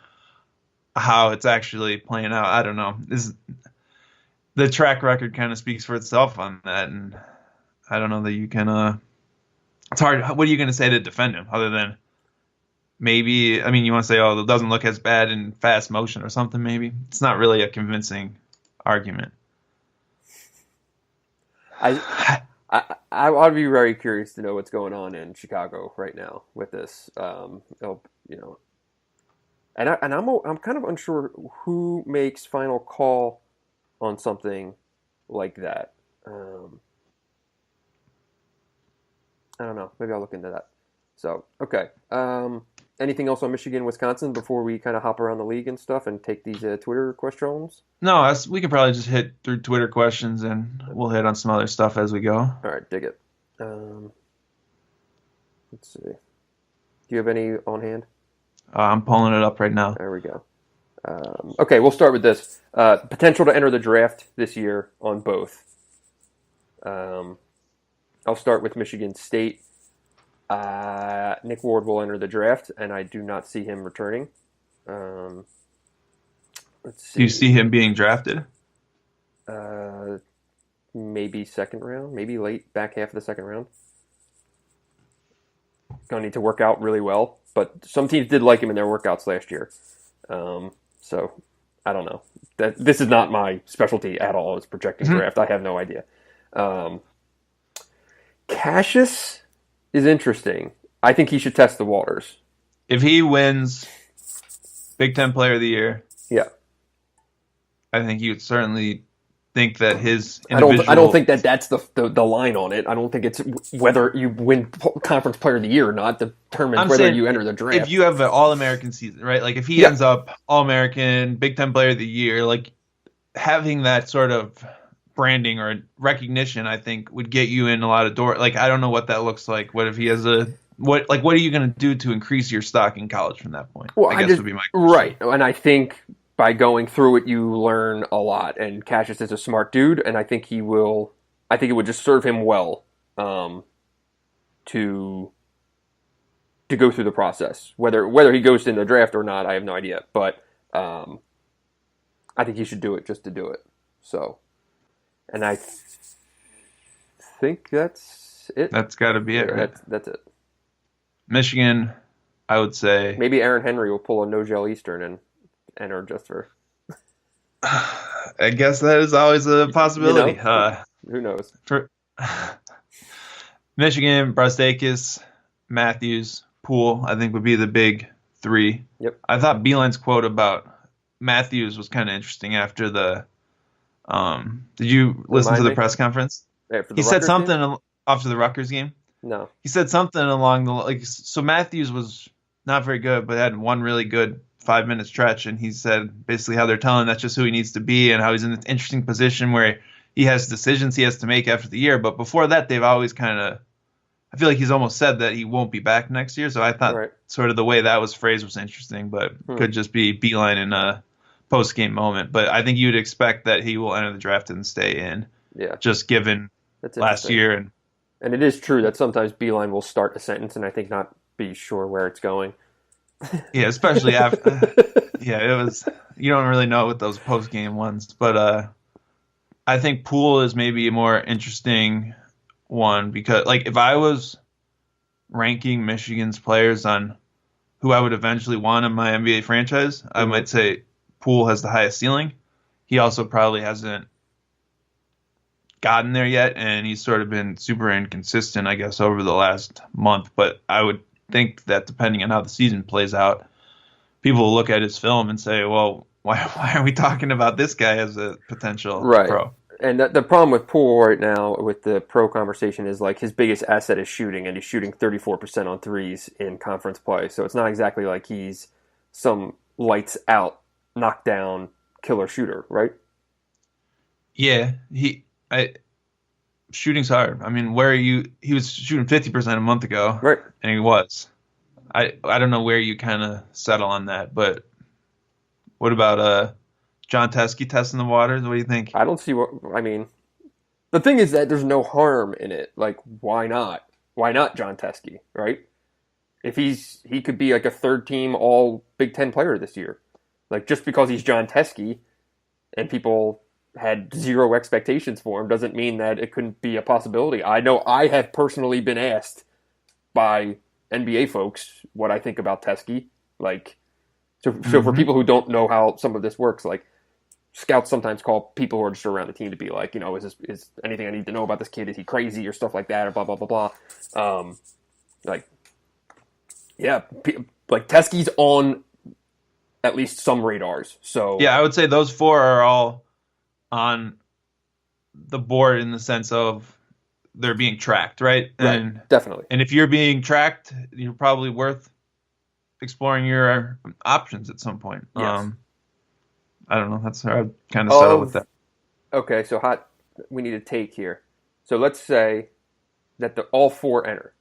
how it's actually playing out. I don't know. The track record kind of speaks for itself on that, and I don't know that you can. It's hard. What are you going to say to defend him other than maybe? I mean, you want to say, "Oh, it doesn't look as bad in fast motion" or something. Maybe it's not really a convincing argument. I'd be very curious to know what's going on in Chicago right now with this. And I'm kind of unsure who makes final call on something like that. I don't know. Maybe I'll look into that. So, okay. Anything else on Michigan, Wisconsin before we kind of hop around the league and stuff and take these Twitter questions? No, we could probably just hit through Twitter questions and we'll hit on some other stuff as we go. All right, dig it. Let's see. Do you have any on hand? I'm pulling it up right now. There we go. Okay, we'll start with this. Potential to enter the draft this year on both. I'll start with Michigan State. Nick Ward will enter the draft, and I do not see him returning. Let's see. Do you see him being drafted? Maybe second round, maybe late, back half of the second round. Gonna need to work out really well, but some teams did like him in their workouts last year. So I don't know. This is not my specialty at all. Is projecting draft. I have no idea. Cassius is interesting. I think he should test the waters. If he wins Big Ten Player of the Year, yeah, I think you would certainly think that his individual... I don't think that's the line on it. I don't think it's whether you win Conference Player of the Year or not determines whether you enter the draft. If you have an All-American season, right? Like if he ends up All-American, Big Ten Player of the Year, like having that sort of branding or recognition, I think would get you in a lot of doors. Like I don't know what that looks like. What if he has what are you going to do to increase your stock in college from that point? Well, I guess would be my question. Right, and I think by going through it, you learn a lot. And Cassius is a smart dude, and I think it would just serve him well to go through the process. Whether he goes in the draft or not, I have no idea. But I think he should do it just to do it. So, and I think that's it. That's got to be it, right? That's it. Michigan, I would say maybe Aaron Henry will pull a no-gel Eastern and enter just for. I guess that is always a possibility. Who knows? For Michigan, Brastakis, Matthews, Poole, I think would be the big three. Yep. I thought Beilein's quote about Matthews was kind of interesting after the. Did you listen to the press conference? He said something after the Rutgers game. No. He said something along the so Matthews was not very good, but had one really good 5-minute stretch, and he said basically how they're telling that's just who he needs to be and how he's in an interesting position where he has decisions he has to make after the year. But before that, they've always kind of, I feel like he's almost said that he won't be back next year. So I thought sort of the way that was phrased was interesting, but could just be Beilein in a post-game moment. But I think you'd expect that he will enter the draft and stay in. Yeah. Just given last year. And it is true that sometimes Beilein will start a sentence and I think not be sure where it's going. Yeah, especially after. Yeah, it was. You don't really know with those post-game ones, but I think Poole is maybe a more interesting one because, like, if I was ranking Michigan's players on who I would eventually want in my NBA franchise, I might say Poole has the highest ceiling. He also probably hasn't gotten there yet, and he's sort of been super inconsistent, I guess, over the last month. But I would think that depending on how the season plays out, people will look at his film and say, well, why are we talking about this guy as a potential pro? And the problem with Poole right now with the pro conversation is like his biggest asset is shooting, and he's shooting 34% on threes in conference play. So it's not exactly like he's some lights out, knockdown killer shooter, right? Yeah, shooting's hard. I mean, he was shooting 50% a month ago, right? And he was. I don't know where you kind of settle on that, but what about John Teskey testing the waters? What do you think? I don't see the thing is that there's no harm in it. Like, why not? Why not John Teskey, right? If he could be like a third team all Big Ten player this year. Like, just because he's John Teskey and people had zero expectations for him doesn't mean that it couldn't be a possibility. I know I have personally been asked by NBA folks what I think about Teskey. Like, so for people who don't know how some of this works, like, scouts sometimes call people who are just around the team to be like, is anything I need to know about this kid? Is he crazy or stuff like that or blah, blah, blah, blah. Like Teskey's on at least some radars. So yeah, I would say those 4 are all on the board in the sense of they're being tracked, right? Right, definitely. And if you're being tracked, you're probably worth exploring your options at some point. Yes. I don't know. That's how I kind of settle with that. Okay, so we need a take here. So let's say that all 4 enter.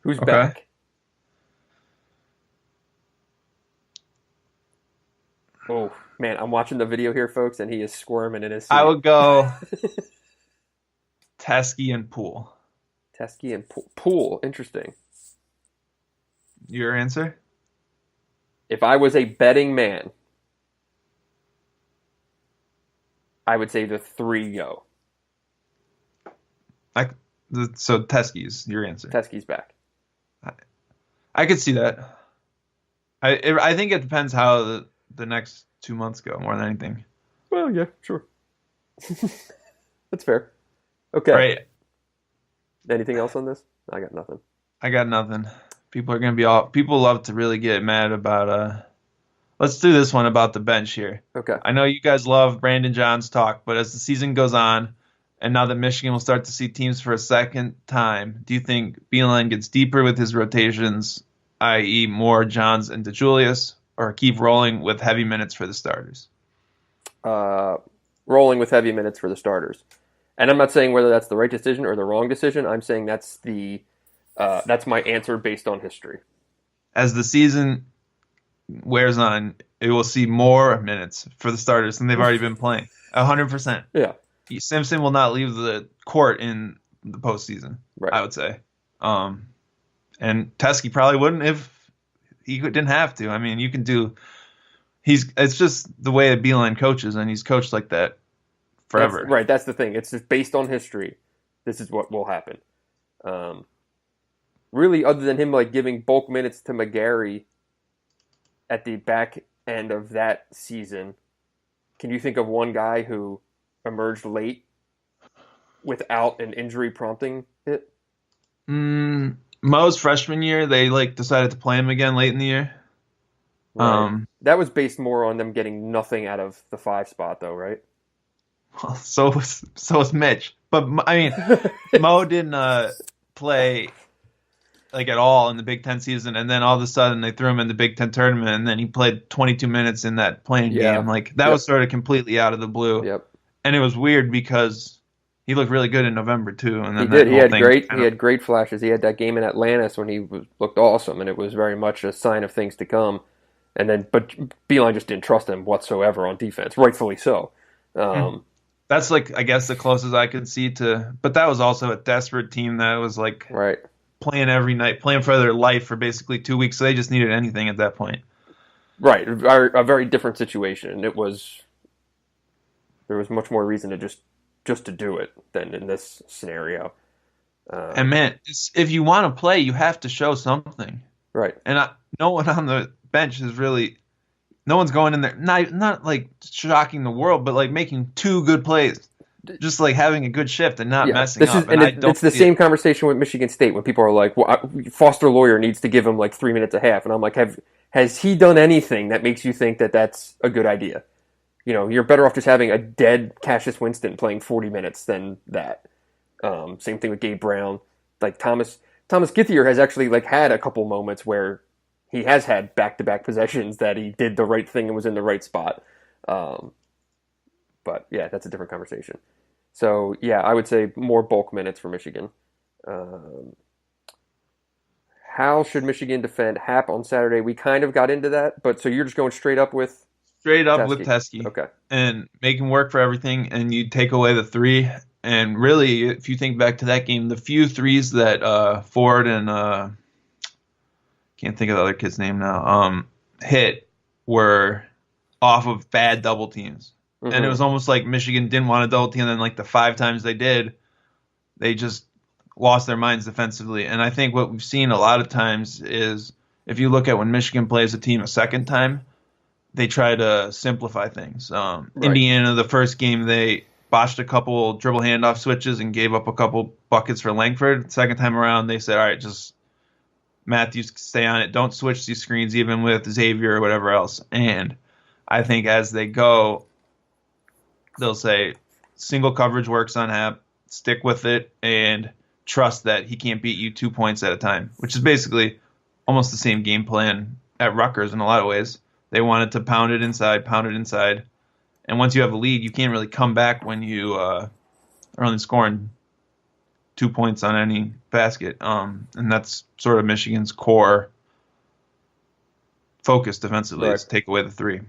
Who's back? Oh, man, I'm watching the video here, folks, and he is squirming in his seat. I would go Teskey and Poole. Teskey and Poole. Interesting. Your answer? If I was a betting man, I would say the 3 go. So Teskey's your answer. Teskey's back. I could see that. I think it depends how the next 2 months go more than anything. Well, yeah, sure. That's fair. Okay. Right. Anything else on this? I got nothing. I got nothing. People are gonna be people love to really get mad about let's do this one about the bench here. Okay. I know you guys love Brandon John's talk, but as the season goes on, and now that Michigan will start to see teams for a second time, do you think Beilein gets deeper with his rotations, i.e. more Johns and DeJulius, or keep rolling with heavy minutes for the starters? Rolling with heavy minutes for the starters. And I'm not saying whether that's the right decision or the wrong decision. I'm saying that's my answer based on history. As the season wears on, it will see more minutes for the starters than they've already been playing. 100%. Yeah. Simpson will not leave the court in the postseason, right. I would say. And Teskey probably wouldn't if he didn't have to. I mean, you can do – it's just the way that Beilein coaches, and he's coached like that forever. That's the thing. It's just based on history. This is what will happen. Really, other than him like giving bulk minutes to McGarry at the back end of that season, can you think of one guy who – emerged late without an injury prompting it? Mo's freshman year, they decided to play him again late in the year. Right. That was based more on them getting nothing out of the 5 spot, though, right? Well, so was Mitch, but I mean, Mo didn't play at all in the Big Ten season, and then all of a sudden they threw him in the Big Ten tournament, and then he played 22 minutes in that playing game. That was sort of completely out of the blue. Yep. And it was weird because he looked really good in November too. And then he did. He had great flashes. He had that game in Atlantis when he looked awesome, and it was very much a sign of things to come. But Beilein just didn't trust him whatsoever on defense, rightfully so. That's I guess the closest I could see to. But that was also a desperate team that was playing every night, playing for their life for basically 2 weeks. So they just needed anything at that point. Right, a very different situation. There was much more reason to just to do it than in this scenario. And man, if you want to play, you have to show something. Right. And no one on the bench is really, no one's going in there, not shocking the world, but making 2 good plays. Just having a good shift and not messing up. It's the same conversation with Michigan State when people are like, well, Foster Lawyer needs to give him 3 minutes a half. And I'm like, has he done anything that makes you think that that's a good idea? You're better off just having a dead Cassius Winston playing 40 minutes than that. Same thing with Gabe Brown. Thomas Githier has actually had a couple moments where he has had back-to-back possessions that he did the right thing and was in the right spot. But yeah, that's a different conversation. So yeah, I would say more bulk minutes for Michigan. How should Michigan defend Hap on Saturday? We kind of got into that, but so you're just going straight up with Teskey. Okay. And make him work for everything, and you take away the 3. And really, if you think back to that game, the few threes that Ford and can't think of the other kid's name now hit were off of bad double teams. Mm-hmm. And it was almost like Michigan didn't want to double team, and then the 5 times they did, they just lost their minds defensively. And I think what we've seen a lot of times is if you look at when Michigan plays a team a second time, they try to simplify things. Right. Indiana, the first game, they botched a couple dribble handoff switches and gave up a couple buckets for Langford. Second time around, they said, all right, just Matthews, stay on it. Don't switch these screens even with Xavier or whatever else. And I think as they go, they'll say single coverage works on Hap, stick with it, and trust that he can't beat you 2 points at a time, which is basically almost the same game plan at Rutgers in a lot of ways. They wanted to pound it inside. And once you have a lead, you can't really come back when you are only scoring 2 points on any basket. And that's sort of Michigan's core focus defensively, is take away the three.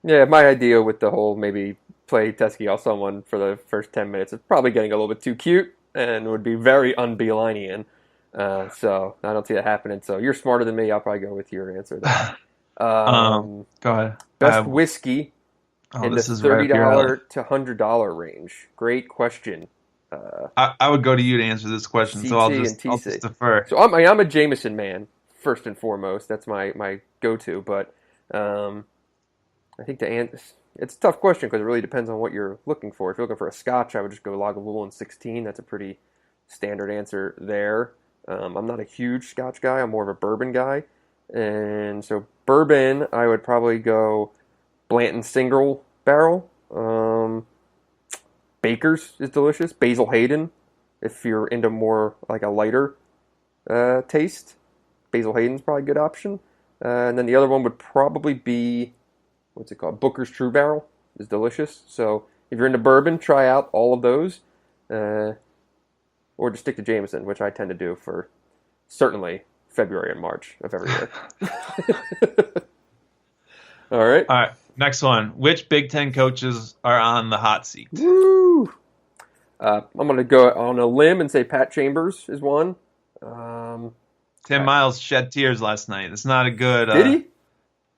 Yeah, my idea with the whole maybe play Teskey off someone for the first 10 minutes is probably getting a little bit too cute and would be very un-Beileinian. So I don't see that happening. So you're smarter than me. I'll probably go with your answer there. Go ahead. Best whiskey in the $30 to $100 range. Great question. I would go to you to answer this question, CT so I'll just defer. So I'm a Jameson man, first and foremost. That's my go-to. But I think it's a tough question because it really depends on what you're looking for. If you're looking for a Scotch, I would just go Lagavulin 16. That's a pretty standard answer there. I'm not a huge Scotch guy. I'm more of a bourbon guy. And so bourbon, I would probably go Blanton single barrel. Baker's is delicious. Basil Hayden, if you're into more like a lighter taste. Basil Hayden's probably a good option. And then the other one would probably be, what's it called? Booker's True Barrel is delicious. So if you're into bourbon, try out all of those. Or just stick to Jameson, which I tend to do for certainly February and March of every year. All right. Next one. Which Big Ten coaches are on the hot seat? Woo! I'm going to go on a limb and say Pat Chambers is one. Tim Miles shed tears last night. It's not a good... Did he?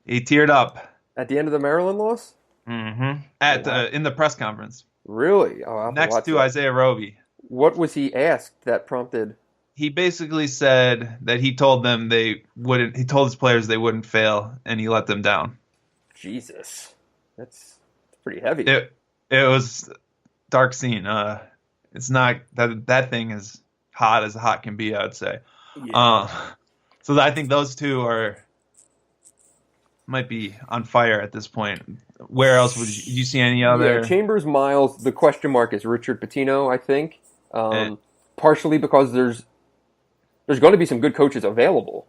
He teared up. At the end of the Maryland loss? Mm-hmm. In the press conference. Really? Oh, next to Isaiah Roby. What was he asked that prompted? He basically said that he told them they wouldn't. He told his players they wouldn't fail, and he let them down. Jesus, that's pretty heavy. It was dark scene. It's not that thing is hot as hot can be, I would say. Yeah. So I think those two might be on fire at this point. Where else would you see any other? Yeah, Chambers, Miles. The question mark is Richard Pitino, I think. Partially because there's going to be some good coaches available,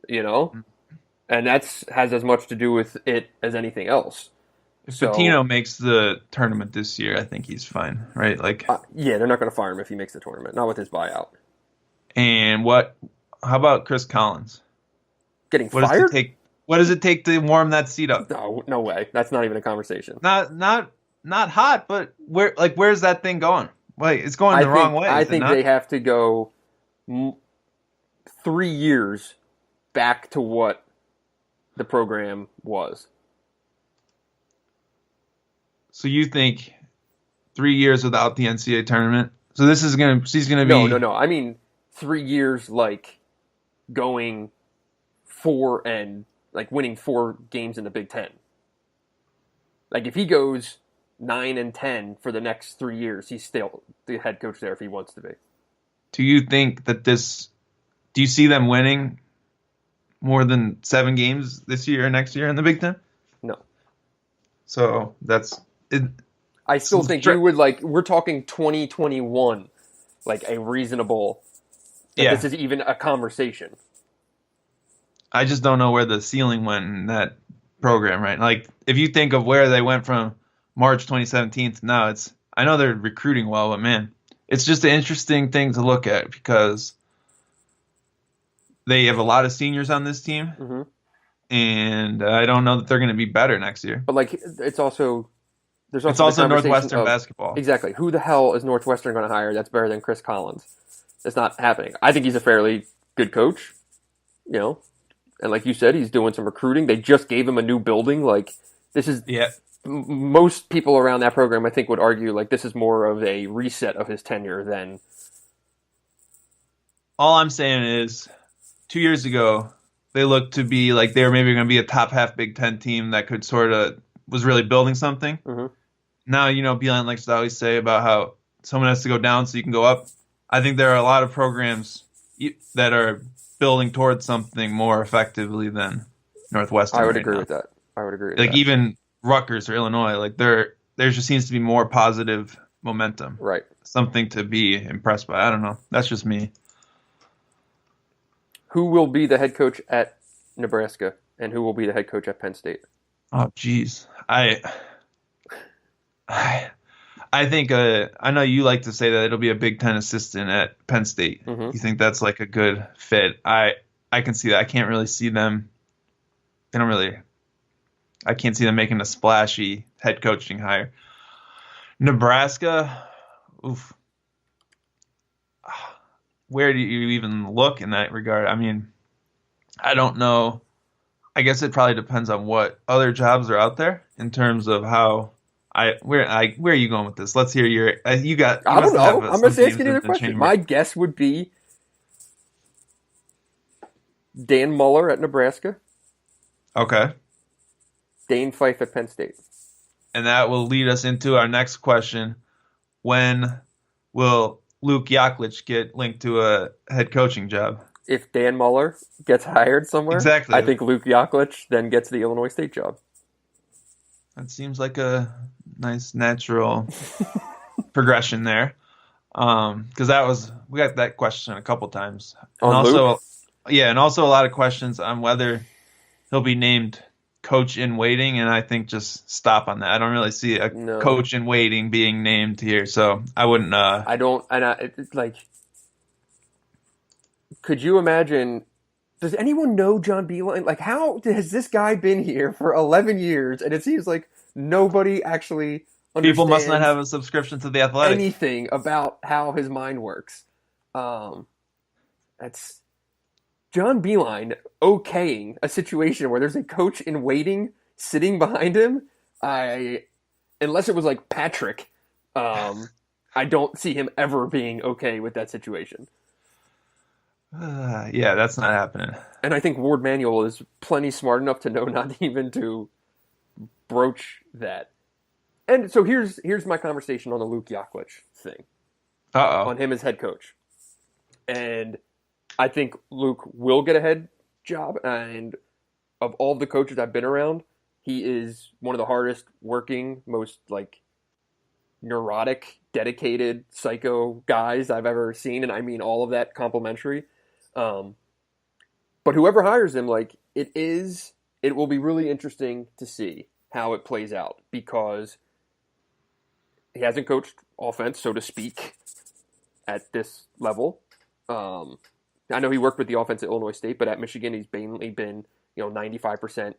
and has as much to do with it as anything else. If Pitino makes the tournament this year, I think he's fine, right? Yeah, they're not going to fire him if he makes the tournament, not with his buyout. And how about Chris Collins? Getting fired? What does it take to warm that seat up? No way. That's not even a conversation. Not hot, but where's that thing going? It's going the wrong way. I think they have to go 3 years back to what the program was. So you think 3 years without the NCAA tournament? So he's going to be... No. I mean 3 years going 4 and winning 4 games in the Big Ten. If he goes 9 and 10 for the next 3 years, he's still the head coach there if he wants to be. Do you think that do you see them winning more than 7 games this year or next year in the Big Ten? No. So that's it. I still think you would we're talking 2021, a reasonable, this is even a conversation. I just don't know where the ceiling went in that program, right? If you think of where they went from March 2017 to now, I know they're recruiting well, but man, it's just an interesting thing to look at because they have a lot of seniors on this team, and I don't know that they're going to be better next year. But it's also Northwestern basketball. Exactly. Who the hell is Northwestern going to hire that's better than Chris Collins? It's not happening. I think he's a fairly good coach, and like you said, he's doing some recruiting. They just gave him a new building. This is most people around that program, I think, would argue this is more of a reset of his tenure than. All I'm saying is, 2 years ago, they looked to be like they were maybe going to be a top half Big Ten team that could sort of was really building something. Mm-hmm. Now, Beilein likes to always say about how someone has to go down so you can go up. I think there are a lot of programs that are building towards something more effectively than Northwestern. I would agree with that. Like even Rutgers or Illinois, like there just seems to be more positive momentum. Right. Something to be impressed by. I don't know. That's just me. Who will be the head coach at Nebraska, and who will be the head coach at Penn State? Oh, geez. I think I know you like to say that it'll be a Big Ten assistant at Penn State. Mm-hmm. You think that's like a good fit? I can see that. I can't really see them. I can't see them making a splashy head coaching hire. Nebraska, oof. Where do you even look in that regard? I mean, I don't know. I guess it probably depends on what other jobs are out there in terms of how. Where are you going with this? Let's hear your. I don't know. I'm just asking you the question. Chamber. My guess would be Dan Muller at Nebraska. Okay. Dane Fife at Penn State. And that will lead us into our next question. When will Luke Yaklich get linked to a head coaching job? If Dan Muller gets hired somewhere, exactly. I think Luke Yaklich then gets the Illinois State job. That seems like a nice natural progression there. Because we got that question a couple times. And Luke? And also a lot of questions on whether he'll be named coach in waiting, and I think just stop on that. I don't really see a coach in waiting being named here, so I wouldn't. I don't. And it's like, could you imagine? Does anyone know John Beilein? Like, how has this guy been here for 11 years, and it seems like nobody actually understands people must not have a subscription to the Athletic. Anything about how his mind works. That's John Beilein okaying a situation where there's a coach in waiting sitting behind him. Unless it was like Patrick, I don't see him ever being okay with that situation. Yeah, that's not happening. And I think Ward Manuel is plenty smart enough to know not even to broach that. And so here's my conversation on the Luke Yaklich thing. On him as head coach. And I think Luke will get a head job. And of all the coaches I've been around, he is one of the hardest working, most like neurotic, dedicated, psycho guys I've ever seen. And I mean all of that complimentary. But whoever hires him, like it will be really interesting to see how it plays out, because he hasn't coached offense, so to speak, at this level. I know he worked with the offense at Illinois State, but at Michigan he's mainly been 95%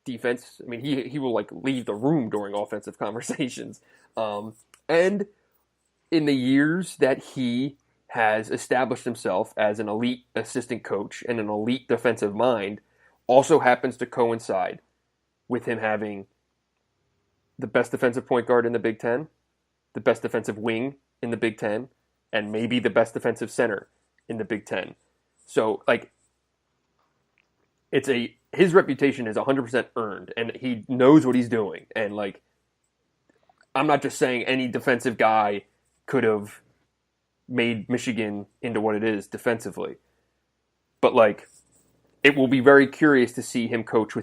defense. I mean, he will like leave the room during offensive conversations. And in the years that he has established himself as an elite assistant coach and an elite defensive mind, also happens to coincide with him having the best defensive point guard in the Big Ten, the best defensive wing in the Big Ten, and maybe the best defensive center in the Big Ten. So, like, his reputation is 100% earned, and he knows what he's doing. And, like, I'm not just saying any defensive guy could have made Michigan into what it is defensively. But, like, it will be very curious to see him coach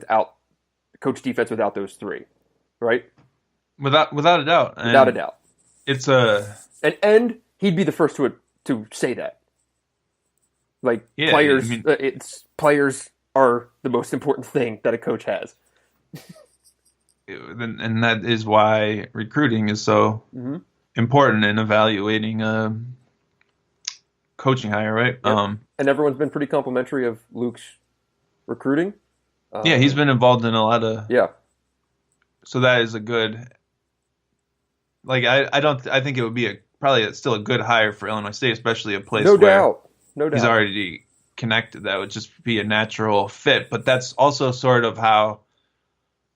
defense without those three, right? Without a doubt. Without a doubt. It's a... And he'd be the first to say that. Like, yeah, players, players are the most important thing that a coach has. And that is why recruiting is so important in evaluating a coaching hire, right? Yep. And everyone's been pretty complimentary of Luke's recruiting. Yeah, he's been involved in a lot of... Yeah. So that is a good... Like, I think it would be probably still a good hire for Illinois State, especially a place No where doubt. he's already connected. That would just be a natural fit. But that's also sort of how,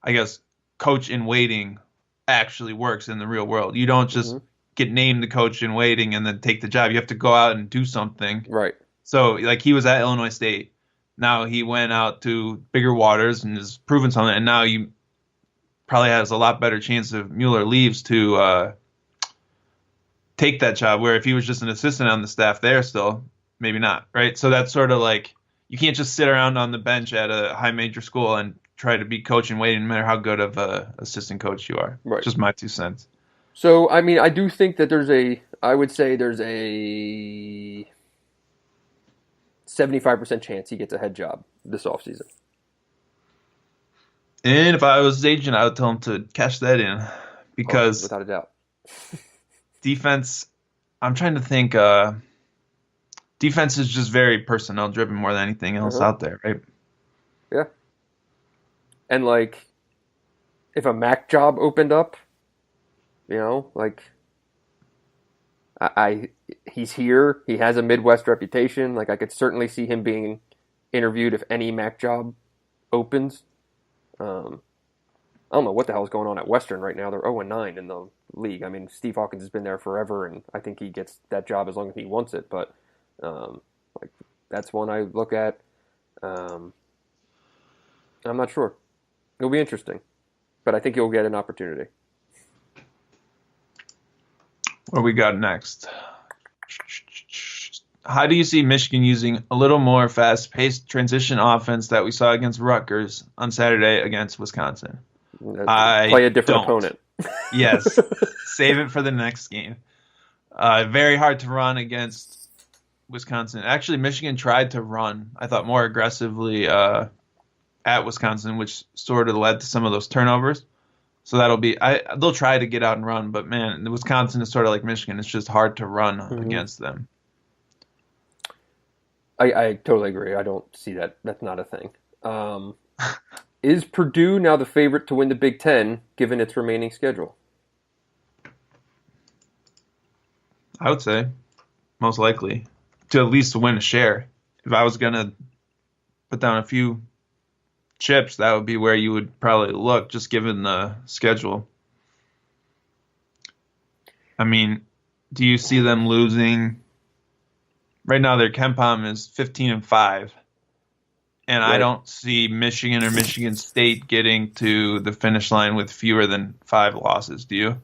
I guess, coach in waiting actually works in the real world. You don't just get named the coach in waiting and then take the job. You have to go out and do something. Right. So, like, he was at Illinois State, Now he went out to bigger waters and has proven something, and now you probably has a lot better chance if Mueller leaves to take that job, where if he was just an assistant on the staff there still, maybe not, right? So that's sort of like, you can't just sit around on the bench at a high major school and try to be coach and waiting, no matter how good of a assistant coach you are. Right. Just my 2 cents. So, I mean, I do think that I would say there's a 75% chance he gets a head job this offseason. And if I was his agent, I would tell him to cash that in, because without a doubt. defense, I'm trying to think, defense is just very personnel driven more than anything else out there, right? Yeah. And, like, if a Mac job opened up, like, he's here. He has a Midwest reputation. Like, I could certainly see him being interviewed if any Mac job opens. I don't know what the hell is going on at Western right now. They're 0-9 in the league. I mean, Steve Hawkins has been there forever, and I think he gets that job as long as he wants it. But like, that's one I look at. I'm not sure. It'll be interesting, but I think he'll get an opportunity. What we got next? How do you see Michigan using a little more fast-paced transition offense that we saw against Rutgers on Saturday against Wisconsin? Play a different opponent. Yes. Save it for the next game. Very hard to run against Wisconsin. Actually, Michigan tried to run, I thought, more aggressively at Wisconsin, which sort of led to some of those turnovers. So that'll be they'll try to get out and run, but man, Wisconsin is sort of like Michigan. It's just hard to run against them. I totally agree. I don't see that. That's not a thing. Is Purdue now the favorite to win the Big Ten, given its remaining schedule? I would say most likely to at least win a share. If I was going to put down a few chips, that would be where you would probably look, just given the schedule. I mean, do you see them losing? Right now, their KenPom is 15-5, and right. I don't see Michigan or Michigan State getting to the finish line with fewer than 5 losses. Do you?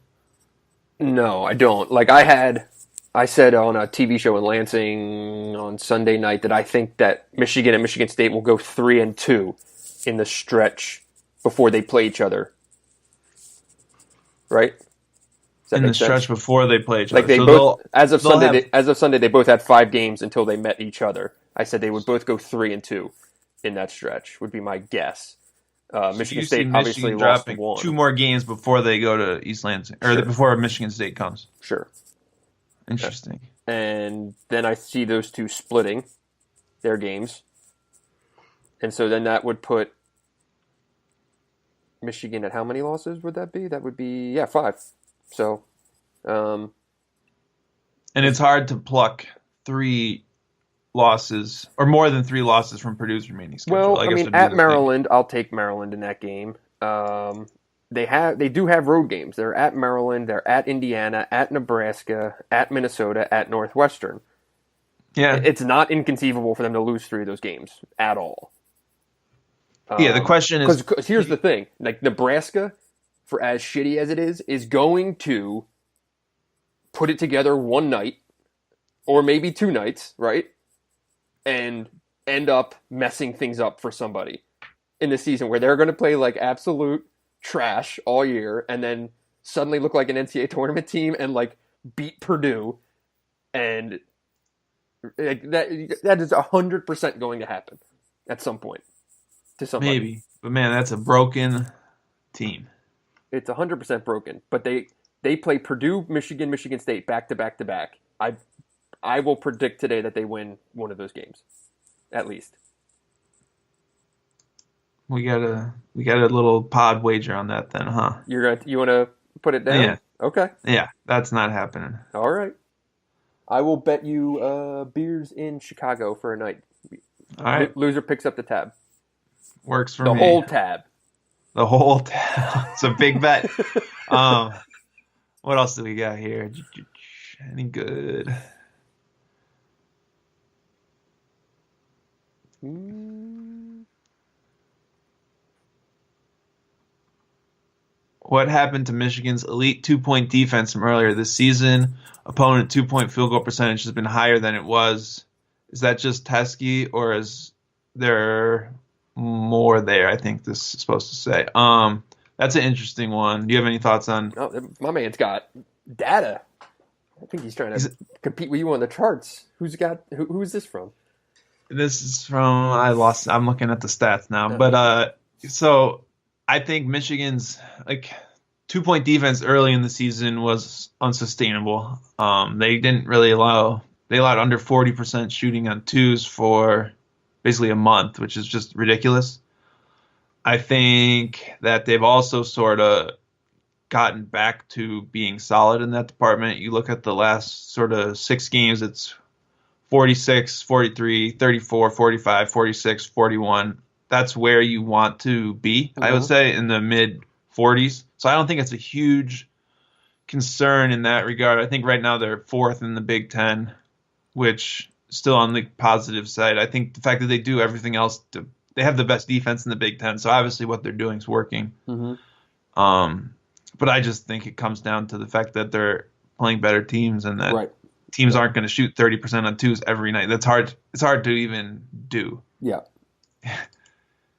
No, I don't. Like, I said on a TV show in Lansing on Sunday night that I think that Michigan and Michigan State will go 3-2 in the stretch before they play each other. Right? In the stretch before they play each other. Like they both, as of Sunday, they both had 5 games until they met each other. I said they would both go 3-2 in that stretch. Would be my guess. Michigan State obviously lost 1. 2 more games before they go to East Lansing, or before Michigan State comes. Sure. Interesting. And then I see those 2 splitting their games, and so then that would put Michigan at how many losses would that be? That would be 5. So, and it's hard to pluck 3 losses or more than 3 losses from Purdue's remaining schedule. Well, I mean, at Maryland, I'll take Maryland in that game. They do have road games. They're at Maryland, they're at Indiana, at Nebraska, at Minnesota, at Northwestern. Yeah, it's not inconceivable for them to lose 3 of those games at all. The question is, because here's the thing: like Nebraska, for as shitty as it is going to put it together one night, or maybe 2 nights, right? And end up messing things up for somebody in the season where they're going to play like absolute trash all year and then suddenly look like an NCAA tournament team and like beat Purdue. And that is 100% going to happen at some point to somebody. Maybe. But man, that's a broken team. It's 100% broken, but they play Purdue, Michigan, Michigan State back to back to back. I will predict today that they win one of those games, at least. We got a little pod wager on that then, huh? You want to put it down? Yeah. Okay. Yeah, that's not happening. All right. I will bet you beers in Chicago for a night. All right. Loser picks up the tab. Works for me. The whole tab. The whole tab. It's a big bet. What else do we got here? Any good? what happened to Michigan's elite 2-point defense from earlier this season? Opponent 2-point field goal percentage has been higher than it was. Is that just Teskey, or is there more there? I think this is supposed to say. That's an interesting one. Do you have any thoughts on? Oh, my man's got data. I think he's trying to compete with you on the charts. Who's this from? This is from I'm looking at the stats now, but so I think Michigan's 2-point defense early in the season was unsustainable. They didn't really they allowed under 40% shooting on twos for basically a month, which is just ridiculous. I think that they've also sort of gotten back to being solid in that department. You look at the last sort of 6 games, it's 46, 43, 34, 45, 46, 41. That's where you want to be, I would say, in the mid-40s. So I don't think it's a huge concern in that regard. I think right now they're 4th in the Big Ten, which is still on the positive side. I think the fact that they do everything else, they have the best defense in the Big Ten, so obviously what they're doing is working. But I just think it comes down to the fact that they're playing better teams and that teams aren't going to shoot 30% on twos every night. That's hard. It's hard to even do. Yeah.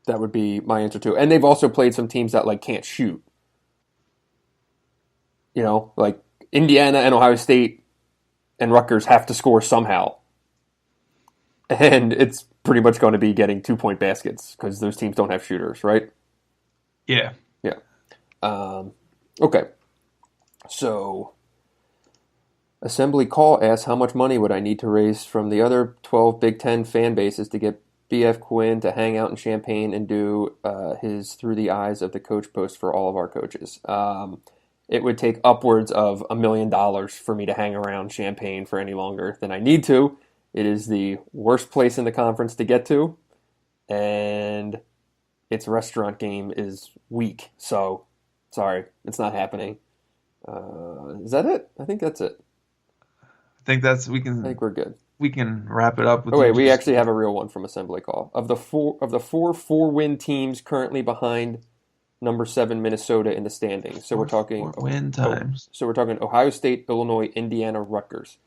That would be my answer too. And they've also played some teams that can't shoot. Like Indiana and Ohio State and Rutgers have to score somehow. And it's pretty much going to be getting 2-point baskets because those teams don't have shooters, right? Yeah. Yeah. Okay. So, Assembly Call asks, how much money would I need to raise from the other 12 Big Ten fan bases to get B.F. Quinn to hang out in Champaign and do his Through the Eyes of the Coach post for all of our coaches? It would take upwards of $1 million for me to hang around Champaign for any longer than I need to. It is the worst place in the conference to get to, and its restaurant game is weak. So, sorry, it's not happening. Is that it? I think that's it. I think we're good. We can wrap it up with. Oh wait, we actually have a real one from Assembly Call. Of the four 4-win teams currently behind number 7 Minnesota in the standings. So we're talking 4-win times. So we're talking Ohio State, Illinois, Indiana, Rutgers.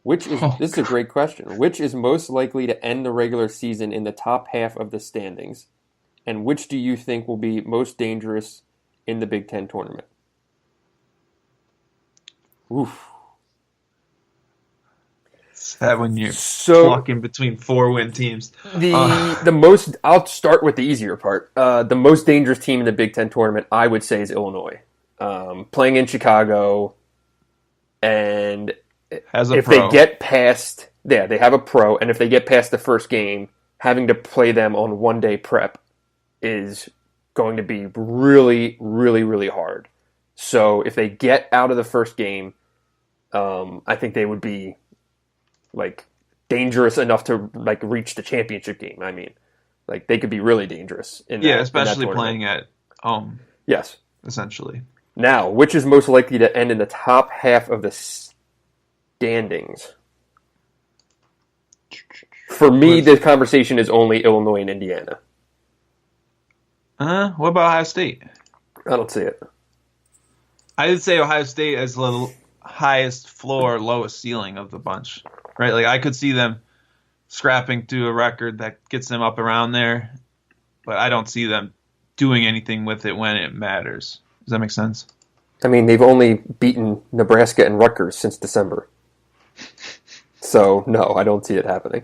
This is a great question. Which is most likely to end the regular season in the top half of the standings? And which do you think will be most dangerous in the Big Ten tournament? Oof. That when you're walking between 4-win teams. The most, I'll start with the easier part. The most dangerous team in the Big Ten tournament, I would say, is Illinois. Playing in Chicago, and if they get past, they have a pro, and if they get past the first game, having to play them on one-day prep is going to be really, really, really hard. So if they get out of the first game, I think they would be dangerous enough to reach the championship game. I mean, they could be really dangerous especially playing at home. Yes, essentially. Now, which is most likely to end in the top half of the standings? For me, the conversation is only Illinois and Indiana. What about Ohio State? I don't see it. I would say Ohio State has the highest floor, lowest ceiling of the bunch. Right? I could see them scrapping to a record that gets them up around there, but I don't see them doing anything with it when it matters. Does that make sense? I mean, they've only beaten Nebraska and Rutgers since December. So, no, I don't see it happening.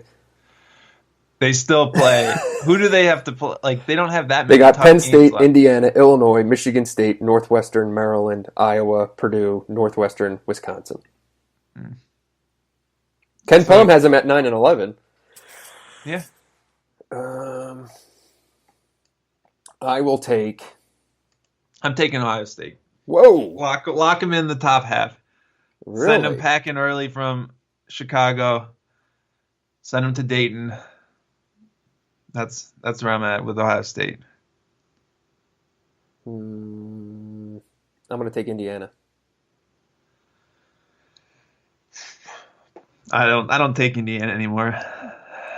They still play. Who do they have to play? They don't have that many. They got Penn State, Indiana, Illinois, Michigan State, Northwestern, Maryland, Iowa, Purdue, Northwestern, Wisconsin. Ken Pom has them at 9-11. Yeah. I will take. I'm taking Ohio State. Whoa! Lock them in the top half. Really? Send them packing early from Chicago. Send them to Dayton. That's where I'm at with Ohio State. I'm going to take Indiana. I don't take Indiana anymore.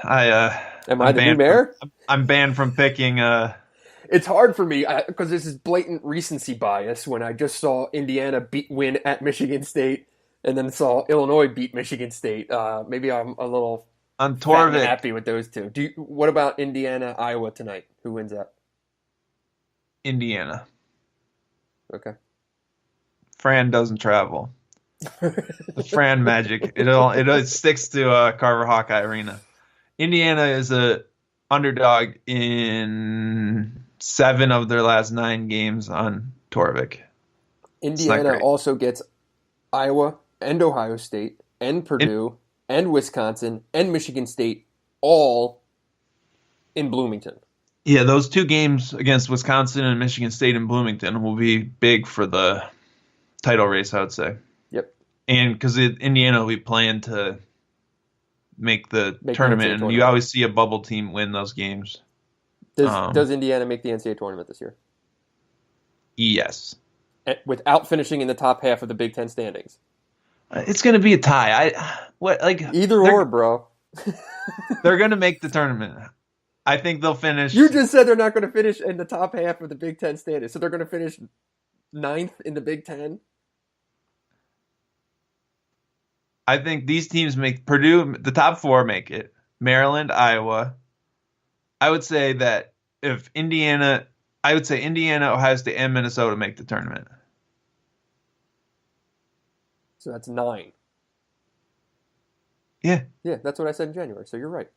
Am I the new mayor? I'm banned from picking. It's hard for me because this is blatant recency bias when I just saw Indiana win at Michigan State and then saw Illinois beat Michigan State. Maybe I'm a little On fat and Torvik, happy with those two. What about Indiana, Iowa tonight? Who wins that? Indiana. Okay. Fran doesn't travel. The Fran magic. It sticks to Carver Hawkeye Arena. Indiana is a underdog in 7 of their last 9 games on Torvik. Indiana also gets Iowa and Ohio State and Purdue and Wisconsin and Michigan State all in Bloomington. Yeah, those 2 games against Wisconsin and Michigan State and Bloomington will be big for the title race, I would say. Yep. And because Indiana will be playing to make the tournament, and you always see a bubble team win those games. Does Indiana make the NCAA tournament this year? Yes. Without finishing in the top half of the Big Ten standings? It's going to be a tie. Either or, bro. They're going to make the tournament. I think they'll finish. You just said they're not going to finish in the top half of the Big Ten standings, so they're going to finish 9th in the Big Ten? I think these teams make Purdue, the top 4 make it. Maryland, Iowa. I would say that if Indiana, Ohio State, and Minnesota make the tournament. So that's 9. Yeah. Yeah, that's what I said in January, so you're right.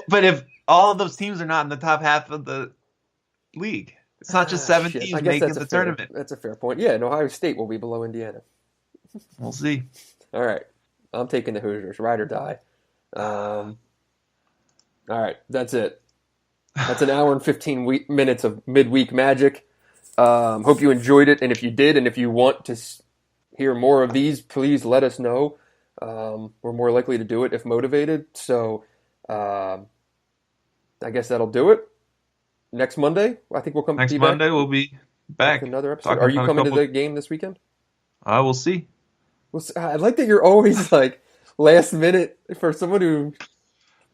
But if all of those teams are not in the top half of the league, it's not just 7 teams making the tournament. That's a fair point. Yeah, and Ohio State will be below Indiana. We'll see. All right. I'm taking the Hoosiers. Ride or die. All right. That's it. That's an hour and 15 minutes of midweek magic. Hope you enjoyed it. And if you did, and if you want to hear more of these, please let us know. We're more likely to do it if motivated. So I guess that'll do it. Next Monday, I think we'll come. Next Monday, we'll be back. With another episode. Are you coming to the game this weekend? We'll see. I like that you're always like last minute for someone who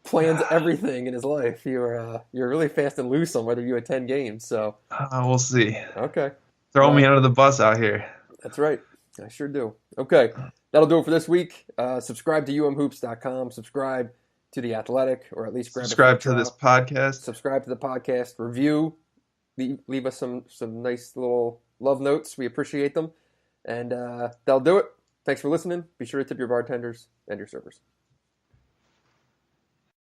plans everything in his life. You're really fast and loose on whether you attend games. So we'll see. Okay. Throw me under the bus out here. That's right. I sure do. Okay. That'll do it for this week. Subscribe to umhoops.com. Subscribe to The Athletic, or at least subscribe to this podcast. Subscribe to the podcast. Review. Leave us some nice little love notes. We appreciate them. And that'll do it. Thanks for listening. Be sure to tip your bartenders and your servers.